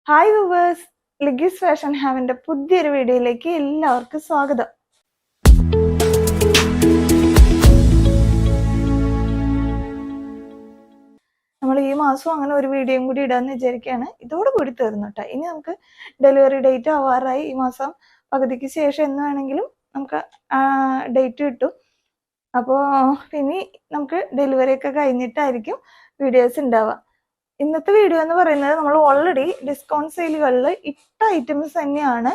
Hi viewers, ലിഗീസ് fashion ഹാവിൻ്റെ പുതിയൊരു വീഡിയോയിലേക്ക് എല്ലാവർക്കും സ്വാഗതം. നമ്മൾ ഈ മാസം അങ്ങനെ ഒരു വീഡിയോയും കൂടി ഇടാന്ന് വിചാരിക്കുകയാണ്. ഇതോടുകൂടി തീർന്നു കേട്ടോ. ഇനി നമുക്ക് ഡെലിവറി ഡേറ്റ് ആവാറായി. ഈ മാസം പകുതിക്ക് ശേഷം എന്ന് വേണമെങ്കിലും നമുക്ക് ഡേറ്റ് കിട്ടും. അപ്പോൾ ഇനി നമുക്ക് ഡെലിവറി ഒക്കെ കഴിഞ്ഞിട്ടായിരിക്കും വീഡിയോസ് ഉണ്ടാവുക. ഇന്നത്തെ വീഡിയോ എന്ന് പറയുന്നത് നമ്മൾ ഓൾറെഡി ഡിസ്കൗണ്ട് സെയിലുകളിൽ ഇട്ട ഐറ്റംസ് തന്നെയാണ്.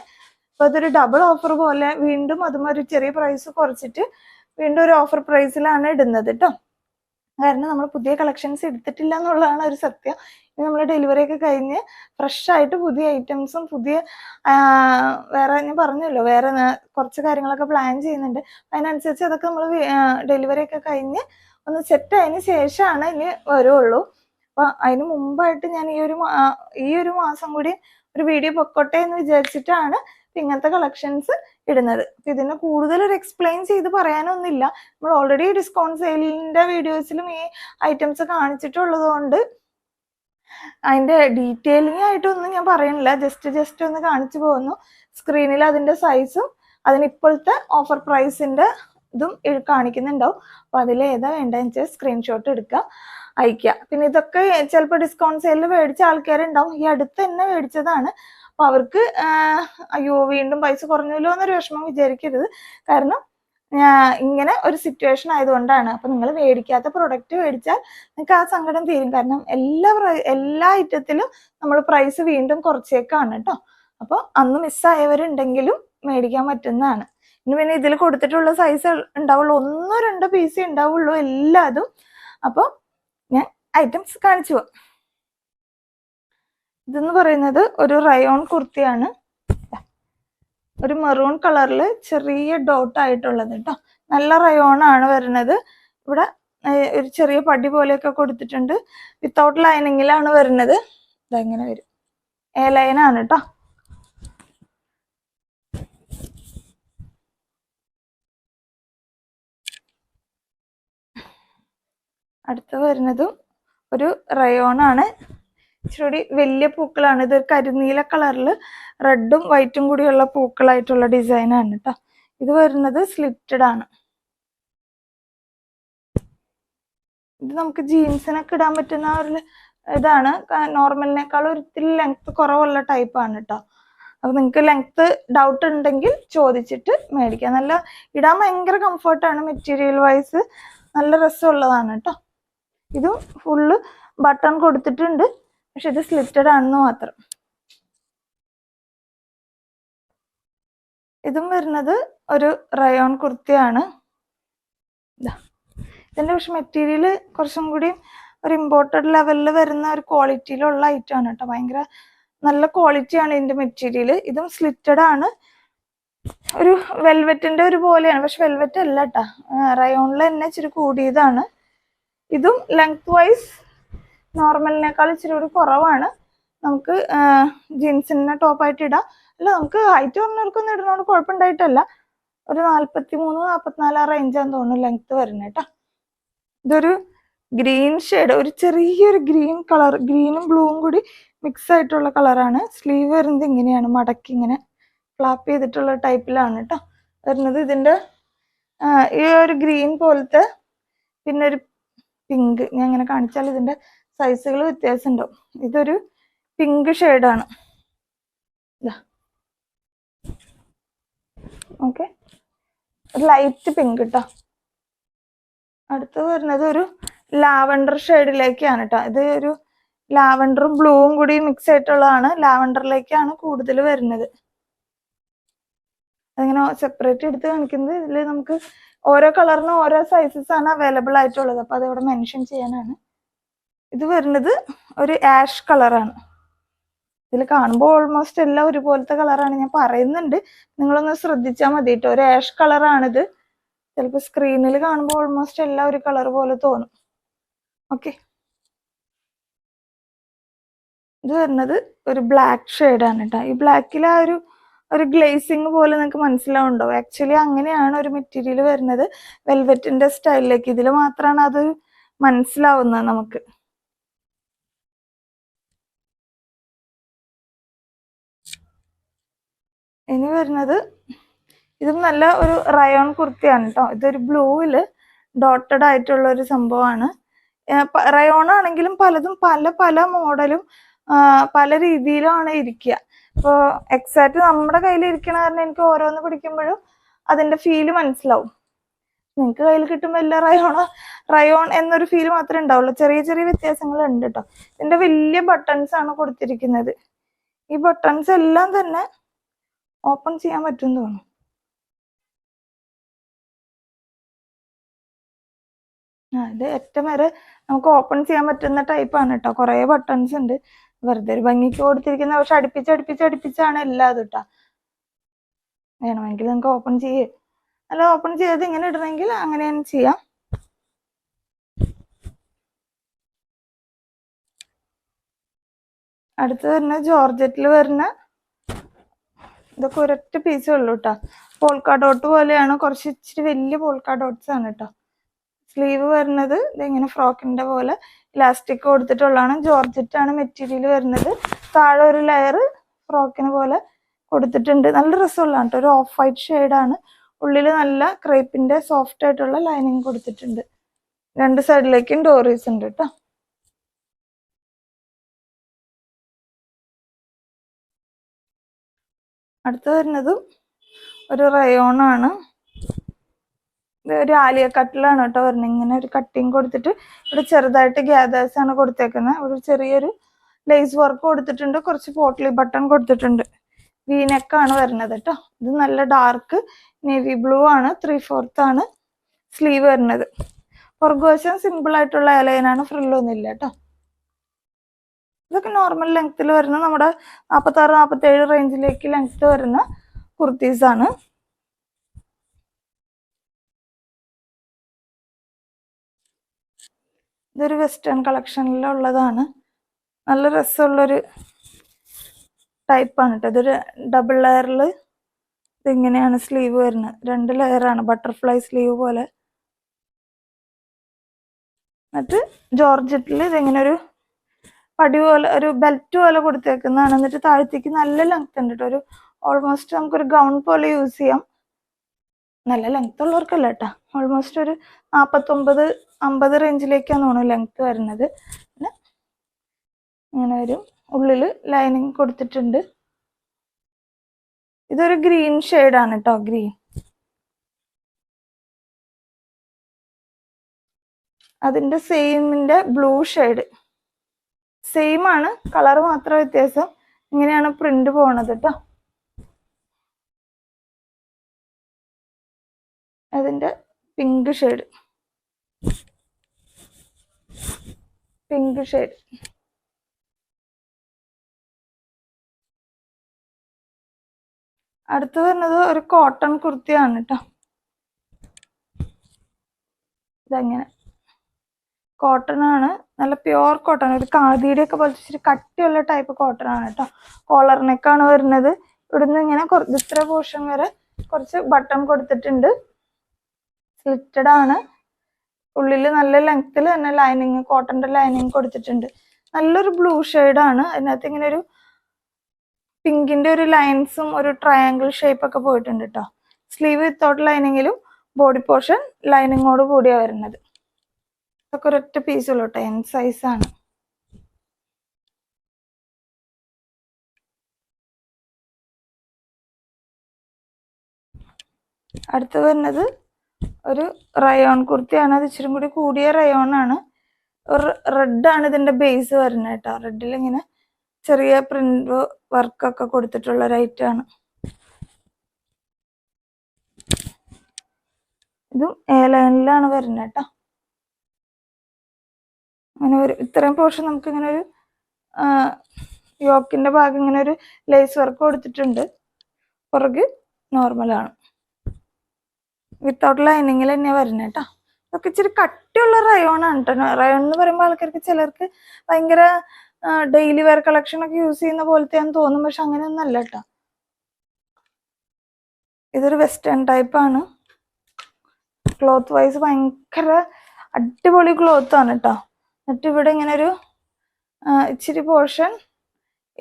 അപ്പോൾ അതൊരു ഡബിൾ ഓഫർ പോലെ വീണ്ടും അതും ഒരു ചെറിയ പ്രൈസ് കുറച്ചിട്ട് വീണ്ടും ഒരു ഓഫർ പ്രൈസിലാണ് ഇടുന്നത് കേട്ടോ. കാരണം നമ്മൾ പുതിയ കളക്ഷൻസ് എടുത്തിട്ടില്ല എന്നുള്ളതാണ് ഒരു സത്യം. ഇനി നമ്മൾ ഡെലിവറി ഒക്കെ കഴിഞ്ഞ് ഫ്രഷ് ആയിട്ട് പുതിയ ഐറ്റംസും പുതിയ വേറെ ഞാൻ പറഞ്ഞല്ലോ വേറെ കുറച്ച് കാര്യങ്ങളൊക്കെ പ്ലാൻ ചെയ്യുന്നുണ്ട്. അതിനനുസരിച്ച് അതൊക്കെ നമ്മൾ ഡെലിവറി ഒക്കെ കഴിഞ്ഞ് ഒന്ന് സെറ്റ് ആയതിന് ശേഷമാണ് ഇനി വരുള്ളൂ. അപ്പൊ അതിന് മുമ്പായിട്ട് ഞാൻ ഈ ഒരു മാസം കൂടി ഒരു വീഡിയോ പൊക്കോട്ടെ എന്ന് വിചാരിച്ചിട്ടാണ് ഇങ്ങനത്തെ കളക്ഷൻസ് ഇടുന്നത്. അപ്പൊ ഇതിനെ കൂടുതൽ ഒരു എക്സ്പ്ലെയിൻ ചെയ്ത് പറയാനൊന്നുമില്ല. നമ്മൾ ഓൾറെഡി ഡിസ്കൗണ്ട് സെയിലിന്റെ വീഡിയോസിലും ഈ ഐറ്റംസ് കാണിച്ചിട്ടുള്ളത് കൊണ്ട് അതിന്റെ ഡീറ്റെയിലിംഗ് ആയിട്ടൊന്നും ഞാൻ പറയുന്നില്ല. ജസ്റ്റ് ഒന്ന് കാണിച്ചു പോകുന്നു. സ്ക്രീനിൽ അതിന്റെ സൈസും അതിന് ഇപ്പോഴത്തെ ഓഫർ പ്രൈസിന്റെ ഇതും കാണിക്കുന്നുണ്ടാവും. അപ്പൊ അതിൽ ഏതാ വേണ്ടതെന്ന് വെച്ചാൽ സ്ക്രീൻഷോട്ട് എടുക്കുക, അയക്കുക. പിന്നെ ഇതൊക്കെ ചിലപ്പോൾ ഡിസ്കൗണ്ട് സെയിലിൽ മേടിച്ച ആൾക്കാരുണ്ടാവും. ഈ അടുത്ത് തന്നെ മേടിച്ചതാണ്. അപ്പൊ അവർക്ക് അയ്യോ വീണ്ടും പൈസ കുറഞ്ഞല്ലോ എന്നൊരു വിഷമം വിചാരിക്കരുത്. കാരണം ഇങ്ങനെ ഒരു സിറ്റുവേഷൻ ആയതുകൊണ്ടാണ്. അപ്പൊ നിങ്ങൾ മേടിക്കാത്ത പ്രൊഡക്റ്റ് മേടിച്ചാൽ നിങ്ങൾക്ക് ആ സങ്കടം തീരും. കാരണം എല്ലാ ഐറ്റത്തിലും നമ്മൾ പ്രൈസ് വീണ്ടും കുറച്ചേക്കാണ് കേട്ടോ. അപ്പൊ അന്ന് മിസ്സായവരുണ്ടെങ്കിലും മേടിക്കാൻ പറ്റുന്നതാണ്. ഇനി പിന്നെ ഇതിൽ കൊടുത്തിട്ടുള്ള സൈസ് ഉണ്ടാവുള്ളൂ, 1-2 പീസേ ഉണ്ടാവുള്ളൂ എല്ലാതും. അപ്പോൾ ഞാൻ ഐറ്റംസ് കാണിച്ചു പോവാം. ഇതെന്ന് പറയുന്നത് ഒരു റയോൺ കുർത്തിയാണ്. ഒരു മെറൂൺ കളറിൽ ചെറിയ ഡോട്ട് ആയിട്ടുള്ളത് കേട്ടോ. നല്ല റയോൺ ആണ് വരുന്നത്. ഇവിടെ ഒരു ചെറിയ പടി പോലെയൊക്കെ കൊടുത്തിട്ടുണ്ട്. വിത്തൗട്ട് ലൈനിങ്ങിലാണ് വരുന്നത്. ഇതെങ്ങനെ വരും, എ ലൈനാണ് കേട്ടോ. അടുത്ത് വരുന്നതും ഒരു റയോൺ ആണ്. ഇച്ചിരി വലിയ പൂക്കളാണ്. ഇത് കരിനീല കളറിൽ റെഡും വൈറ്റും കൂടിയുള്ള പൂക്കളായിട്ടുള്ള ഡിസൈനാണ് കേട്ടോ. ഇത് വരുന്നത് സ്ലിറ്റഡ് ആണ്. ഇത് നമുക്ക് ജീൻസിനൊക്കെ ഇടാൻ പറ്റുന്ന ഒരു ഇതാണ്. നോർമലിനേക്കാൾ ഒരിത്തിരി ലെങ്ത് കുറവുള്ള ടൈപ്പാണ് കേട്ടോ. അപ്പൊ നിങ്ങൾക്ക് ലെങ്ത് ഡൗട്ട് ഉണ്ടെങ്കിൽ ചോദിച്ചിട്ട് മേടിക്കാം. നല്ല ഇടാൻ ഭയങ്കര കംഫർട്ടാണ്. മെറ്റീരിയൽ വൈസ് നല്ല രസമുള്ളതാണ് കേട്ടോ. ഇതും ഫുള്ള് ബട്ടൺ കൊടുത്തിട്ടുണ്ട്, പക്ഷെ ഇത് സ്ലിറ്റഡ് ആണെന്ന് മാത്രം. ഇതും വരുന്നത് ഒരു റയോൺ കുർത്തിയാണ്. ഇതിന്റെ പക്ഷെ മെറ്റീരിയൽ കുറച്ചും കൂടി ഒരു ഇമ്പോർട്ടഡ് ലെവലിൽ വരുന്ന ഒരു ക്വാളിറ്റിയിലുള്ള ഐറ്റം ആണ് കേട്ടോ. ഭയങ്കര നല്ല ക്വാളിറ്റിയാണ് ഇതിന്റെ മെറ്റീരിയൽ. ഇതും സ്ലിറ്റഡ് ആണ്. ഒരു വെൽവെറ്റിന്റെ ഒരു പോലെയാണ്, പക്ഷെ വെൽവെറ്റ് അല്ല കേട്ടോ. റയോണിൽ തന്നെ ഇച്ചിരി കൂടിയതാണ്. ഇതും ലെങ്ത് വൈസ് നോർമലിനേക്കാൾ ഇച്ചിരി കൂടി കുറവാണ്. നമുക്ക് ജീൻസിനെ ടോപ്പായിട്ട് ഇടാം. അല്ല, നമുക്ക് ഹൈറ്റ് പറഞ്ഞവർക്കൊന്നും ഇടുന്നതുകൊണ്ട് കുഴപ്പമുണ്ടായിട്ടല്ല. ഒരു 43-44 റേഞ്ചാന്ന് തോന്നുന്നു ലെങ്ത് വരുന്നത് കേട്ടോ. ഇതൊരു ഗ്രീൻ ഷെയ്ഡ്, ഒരു ചെറിയൊരു ഗ്രീൻ കളർ, ഗ്രീനും ബ്ലൂവും കൂടി മിക്സ് ആയിട്ടുള്ള കളറാണ്. സ്ലീവ് വരുന്നത് ഇങ്ങനെയാണ്, മടക്കി ഇങ്ങനെ ഫ്ലാപ്പ് ചെയ്തിട്ടുള്ള ടൈപ്പിലാണ് കേട്ടോ വരുന്നത്. ഇതിന്റെ ഈ ഒരു ഗ്രീൻ പോലത്തെ പിന്നെ ഒരു പിങ്ക്, ഞാൻ ഇങ്ങനെ കാണിച്ചാൽ ഇതിന്റെ സൈസുകൾ വ്യത്യാസം ഉണ്ടാവും. ഇതൊരു പിങ്ക് ഷെയ്ഡാണ്. ഓക്കെ, ലൈറ്റ് പിങ്ക് കേട്ടോ. അടുത്ത് വരുന്നത് ഒരു ലാവൻഡർ ഷെയ്ഡിലേക്കാണ് കേട്ടോ. ഇത് ഒരു ലാവൻഡറും ബ്ലൂവും കൂടി മിക്സ് ആയിട്ടുള്ളതാണ്. ലാവൻഡറിലേക്കാണ് കൂടുതൽ വരുന്നത്. അതിങ്ങനെ സെപ്പറേറ്റ് എടുത്ത് കാണിക്കുന്നത്. ഇതിൽ നമുക്ക് ഓരോ കളറിനും ഓരോ സൈസസ് ആണ് അവൈലബിൾ ആയിട്ടുള്ളത്. അപ്പൊ അതവിടെ മെൻഷൻ ചെയ്യാനാണ്. ഇത് വരുന്നത് ഒരു ആഷ് കളറാണ്. ഇതിൽ കാണുമ്പോൾ ഓൾമോസ്റ്റ് എല്ലാം ഒരുപോലത്തെ കളറാണ്. ഞാൻ പറയുന്നുണ്ട്, നിങ്ങളൊന്ന് ശ്രദ്ധിച്ചാൽ മതി കേട്ടോ. ഒരു ആഷ് കളറാണിത്. ചിലപ്പോൾ സ്ക്രീനിൽ കാണുമ്പോൾ ഓൾമോസ്റ്റ് എല്ലാം ഒരു കളർ പോലെ തോന്നും. ഓക്കെ, ഇത് വരുന്നത് ഒരു ബ്ലാക്ക് ഷെയ്ഡാണ് കേട്ടോ. ഈ ബ്ലാക്കിൽ ആ ഒരു ഗ്ലേസിങ് പോലെ നിങ്ങൾക്ക് മനസ്സിലാവുന്നുണ്ടോ? ആക്ച്വലി അങ്ങനെയാണ് ഒരു മെറ്റീരിയൽ വരുന്നത്, വെൽവെറ്റിന്റെ സ്റ്റൈലിലേക്ക്. ഇതിൽ മാത്രമാണ് അത് മനസ്സിലാവുന്നത് നമുക്ക്. ഇനി വരുന്നത് ഇതും നല്ല ഒരു റയോൺ കുർത്തിയാണ് കേട്ടോ. ഇതൊരു ബ്ലൂവില് ഡോട്ടഡ് ആയിട്ടുള്ള ഒരു സംഭവമാണ്. റയോൺ ആണെങ്കിലും പലതും പല പല മോഡലും പല രീതിയിലാണ് ഇരിക്കുക. ഇപ്പോൾ എക്സാക്ട് നമ്മുടെ കയ്യിൽ ഇരിക്കണ കാരണം എനിക്ക് ഓരോന്ന് പിടിക്കുമ്പോഴും അതിന്റെ ഫീല് മനസ്സിലാവും. നിങ്ങൾക്ക് കയ്യിൽ കിട്ടുമ്പോൾ എല്ലാ റയോൺ എന്നൊരു ഫീല് മാത്രമേ ഉണ്ടാവുള്ളൂ. ചെറിയ ചെറിയ വ്യത്യാസങ്ങൾ ഉണ്ട് കേട്ടോ. ഇതിന്റെ വലിയ ബട്ടൺസ് ആണ് കൊടുത്തിരിക്കുന്നത്. ഈ ബട്ടൺസ് എല്ലാം തന്നെ ഓപ്പൺ ചെയ്യാൻ പറ്റും തോന്നുന്നു. ഇത് ഏറ്റവും വരെ നമുക്ക് ഓപ്പൺ ചെയ്യാൻ പറ്റുന്ന ടൈപ്പാണ് കേട്ടോ. കുറേ ബട്ടൺസ് ഉണ്ട്. വെറുതെ ഒരു ഭംഗിക്ക് കൊടുത്തിരിക്കുന്ന, പക്ഷെ അടുപ്പിച്ചാണ് എല്ലാം കേട്ടോ. വേണമെങ്കിൽ നിങ്ങൾക്ക് ഓപ്പൺ ചെയ്യേ, അല്ല ഓപ്പൺ ചെയ്ത് ഇങ്ങനെ ഇടണമെങ്കിൽ അങ്ങനെ തന്നെ ചെയ്യാം. അടുത്ത് വരുന്ന ജോർജറ്റിൽ വരുന്ന ഇതൊക്കെ ഒരൊറ്റ പീസേ ഉള്ളൂ കേട്ടോ. പോൾക്ക ഡോട്ട് പോലെയാണ്, കുറച്ച് ഇച്ചിരി വലിയ പോൾക്ക ഡോട്ട്സ് ആണ് കേട്ടോ. സ്ലീവ് വരുന്നത് ഇതിങ്ങനെ ഫ്രോക്കിന്റെ പോലെ ഇലാസ്റ്റിക് കൊടുത്തിട്ടുള്ളതാണ്. ജോർജറ്റ് ആണ് മെറ്റീരിയൽ വരുന്നത്. താഴെ ഒരു ലെയർ ഫ്രോക്കിന് പോലെ കൊടുത്തിട്ടുണ്ട്. നല്ല രസമുള്ളതാണ് കേട്ടോ. ഒരു ഓഫ് വൈറ്റ് ഷെയ്ഡാണ്. ഉള്ളിൽ നല്ല ക്രേപ്പിന്റെ സോഫ്റ്റ് ആയിട്ടുള്ള ലൈനിങ് കൊടുത്തിട്ടുണ്ട്. രണ്ട് സൈഡിലേക്കും ഡോറീസ് ഉണ്ട് കേട്ടോ. അടുത്ത് വരുന്നതും ഒരു റയോൺ ആണ്. ഒരു ആലിയ കട്ടിലാണ് കേട്ടോ വരുന്നത്. ഇങ്ങനെ ഒരു കട്ടിങ് കൊടുത്തിട്ട് ഇവിടെ ചെറുതായിട്ട് ഗ്യാദേഴ്സ് ആണ് കൊടുത്തേക്കുന്നത്. ഒരു ചെറിയൊരു ലേസ് വർക്ക് കൊടുത്തിട്ടുണ്ട്. കുറച്ച് പോട്ട്ലി ബട്ടൺ കൊടുത്തിട്ടുണ്ട്. വീനെക്കാണ് വരുന്നത് കേട്ടോ. ഇത് നല്ല ഡാർക്ക് നേവി ബ്ലൂ ആണ്. 3/4 ആണ് സ്ലീവ് വരുന്നത്. പുറകുവശം സിമ്പിൾ ആയിട്ടുള്ള ലൈനാണ്, ഫ്രില്ലൊന്നും ഇല്ല കേട്ടോ. ഇതൊക്കെ നോർമൽ ലെങ്ത്തിൽ വരുന്ന നമ്മുടെ 46-47 റേഞ്ചിലേക്ക് ലെങ്ത് വരുന്ന കുർത്തീസ് ആണ്. ഇതൊരു വെസ്റ്റേൺ കളക്ഷനിലുള്ളതാണ്. നല്ല രസമുള്ളൊരു ടൈപ്പാണ് കേട്ടോ. ഇതൊരു ഡബിൾ ലെയറിൽ ഇതിങ്ങനെയാണ് സ്ലീവ് വരുന്നത്. 2 ലെയറാണ്, ബട്ടർഫ്ലൈ സ്ലീവ് പോലെ. എന്നിട്ട് ജോർജറ്റിൽ ഇതിങ്ങനെ ഒരു പടി പോലെ ഒരു ബെൽറ്റ് പോലെ കൊടുത്തേക്കുന്നതാണ്. എന്നിട്ട് താഴത്തേക്ക് നല്ല ലെങ്ത് ഉണ്ട് കേട്ടോ. ഒരു ഓൾമോസ്റ്റ് നമുക്കൊരു ഗൗൺ പോലെ യൂസ് ചെയ്യാം. നല്ല ലെങ്ത് ഉള്ളവർക്കല്ല കേട്ടോ. ഓൾമോസ്റ്റ് ഒരു 49-50 റേഞ്ചിലേക്കാണ് തോന്നുന്നു ലെങ്ത് വരുന്നത്. പിന്നെ ഇങ്ങനെ ഒരു ഉള്ളിൽ ലൈനിങ് കൊടുത്തിട്ടുണ്ട്. ഇതൊരു ഗ്രീൻ ഷെയ്ഡാണ് കേട്ടോ. ഗ്രീൻ, അതിന്റെ സെയിമിന്റെ ബ്ലൂ ഷെയ്ഡ് സെയിം ആണ്, കളർ മാത്രം വ്യത്യാസം. ഇങ്ങനെയാണ് പ്രിന്റ് പോണത് കേട്ടോ. അതിന്റെ പിങ്ക് ഷെയ്ഡ് അടുത്ത് വരുന്നത് ഒരു കോട്ടൺ കുർത്തിയാണ് കേട്ടോ. ഇതങ്ങനെ കോട്ടൺ ആണ്, നല്ല പ്യുവർ കോട്ടൺ. ഒരു കാതിയുടെ ഒക്കെ പോലത്തെ ഇച്ചിരി കട്ടിയുള്ള ടൈപ്പ് കോട്ടൺ ആണ് കേട്ടോ. കോളർ നെക്കാണ് വരുന്നത്. ഇവിടുന്ന് ഇങ്ങനെ ഇത്ര പോർഷൻ വരെ കുറച്ച് ബട്ടൺ കൊടുത്തിട്ടുണ്ട്. സ്ലിറ്റഡ് ആണ്. ഉള്ളിൽ നല്ല ലെങ്ത്തിൽ തന്നെ ലൈനിങ്, കോട്ടന്റെ ലൈനിങ് കൊടുത്തിട്ടുണ്ട്. നല്ലൊരു ബ്ലൂ ഷെയ്ഡാണ്. അതിനകത്ത് ഇങ്ങനെ ഒരു പിങ്കിന്റെ ഒരു ലൈൻസും ഒരു ട്രയാങ്കിൾ ഷേപ്പ് ഒക്കെ പോയിട്ടുണ്ട് കേട്ടോ. സ്ലീവ് വിത്തൗട്ട് ലൈനിങ്ങിലും ബോഡി പോർഷൻ ലൈനിങ്ങോട് കൂടിയാണ് വരുന്നത്. ഇതൊക്കെ ഒരൊറ്റ പീസുള്ളൂ കേട്ടോ. എൻ സൈസാണ്. അടുത്ത് വരുന്നത് ഒരു റയോൺ കുർത്തിയാണ്. അത് ഇച്ചിരി കൂടി കൂടിയ റയോൺ ആണ്. ഒരു റെഡാണ് ഇതിന്റെ ബേസ് വരുന്നത് കേട്ടോ. റെഡിൽ ഇങ്ങനെ ചെറിയ പ്രിന്റ് വർക്കൊക്കെ കൊടുത്തിട്ടുള്ള ഒരു ഐറ്റമാണ്. ഇതും എ ലൈനിലാണ് വരുന്നത് കേട്ടോ. അങ്ങനെ ഒരു ഇത്രയും പോർഷൻ നമുക്ക് ഇങ്ങനെ ഒരു യോക്കിന്റെ ഭാഗം ഇങ്ങനെ ഒരു ലേസ് വർക്ക് കൊടുത്തിട്ടുണ്ട്. പുറകെ നോർമലാണ്, വിത്തൗട്ട് ലൈനിങ്ങിൽ തന്നെയാണ് വരുന്നത് കേട്ടോ. ഇതൊക്കെ ഇച്ചിരി കട്ടിയുള്ള റയോൺ ആണ് കേട്ടോ. റയോൺ എന്ന് പറയുമ്പോൾ ആൾക്കാർക്ക് ചിലർക്ക് ഭയങ്കര ഡെയിലി വെയർ കളക്ഷൻ ഒക്കെ യൂസ് ചെയ്യുന്ന പോലത്തെയാന്ന് തോന്നും, പക്ഷെ അങ്ങനെയൊന്നും അല്ല കേട്ടോ. ഇതൊരു വെസ്റ്റേൺ ടൈപ്പാണ്. ക്ലോത്ത് വൈസ് ഭയങ്കര അടിപൊളി ക്ലോത്ത് ആണ് കേട്ടോ. എന്നിട്ട് ഇവിടെ ഇങ്ങനെ ഒരു ഇച്ചിരി പോർഷൻ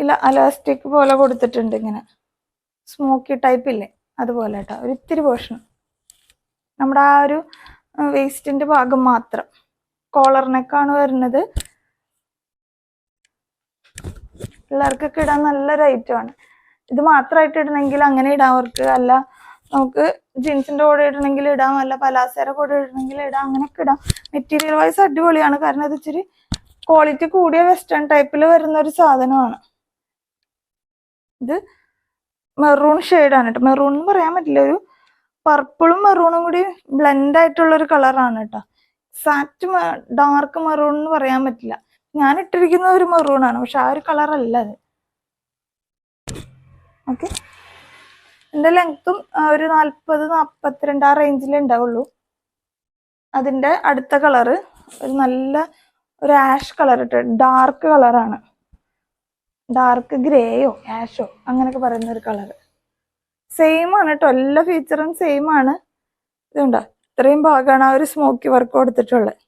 ഇല്ല അലാസ്റ്റിക് പോലെ കൊടുത്തിട്ടുണ്ട്. ഇങ്ങനെ സ്മോക്കി ടൈപ്പ് ഇല്ലേ അതുപോലെ കേട്ടോ, ഒരു ഇത്തിരി പോർഷൻ നമ്മുടെ ആ ഒരു വേസ്റ്റിന്റെ ഭാഗം മാത്രം. കോളർ നെക്കാണ് വരുന്നത്. പിള്ളേർക്കൊക്കെ ഇടാൻ നല്ലൊരു ഐറ്റമാണ്. ഇത് മാത്രമായിട്ട് ഇടണമെങ്കിൽ അങ്ങനെ ഇടാം അവർക്ക്, അല്ല നമുക്ക് ജീൻസിന്റെ കൂടെ ഇടണമെങ്കിൽ ഇടാം, അല്ല പലാസയുടെ കൂടെ ഇടണമെങ്കിൽ ഇടാം, അങ്ങനെയൊക്കെ ഇടാം. മെറ്റീരിയൽ വൈസ് അടിപൊളിയാണ്, കാരണം ഇത് ഇച്ചിരി ക്വാളിറ്റി കൂടിയ വെസ്റ്റേൺ ടൈപ്പിൽ വരുന്ന ഒരു സാധനമാണ്. ഇത് മെറൂൺ ഷെയ്ഡാണ് കേട്ടോ. മെറൂൺ എന്ന് പറയാൻ പറ്റില്ല, ഒരു പർപ്പിളും മെറൂണും കൂടി ബ്ലെൻഡ് ആയിട്ടുള്ള ഒരു കളറാണ് കേട്ടോ. സാറ്റ് ഡാർക്ക് മെറൂൺ എന്ന് പറയാൻ പറ്റില്ല. ഞാൻ ഇട്ടിരിക്കുന്ന ഒരു മെറൂണാണ്, പക്ഷെ ആ ഒരു കളർ അല്ല അത്. ഓക്കെ, ഇതിന്റെ ലെങ്ത്തും ഒരു 40-42 ആ റേഞ്ചിലേ ഉണ്ടാവുള്ളൂ. അതിന്റെ അടുത്ത കളറ് ഒരു നല്ല ഒരു ആഷ് കളർ ഇട്ട്, ഡാർക്ക് കളറാണ്, ഡാർക്ക് ഗ്രേയോ ആഷോ അങ്ങനെയൊക്കെ പറയുന്ന ഒരു കളർ. സെയിം ആണ് കേട്ടോ, എല്ലാ ഫീച്ചറും സെയിം ആണ്. ഇതുണ്ടോ, ഇത്രയും ഭാഗമാണ് ആ ഒരു സ്മോക്കി വർക്ക് കൊടുത്തിട്ടുള്ളത്.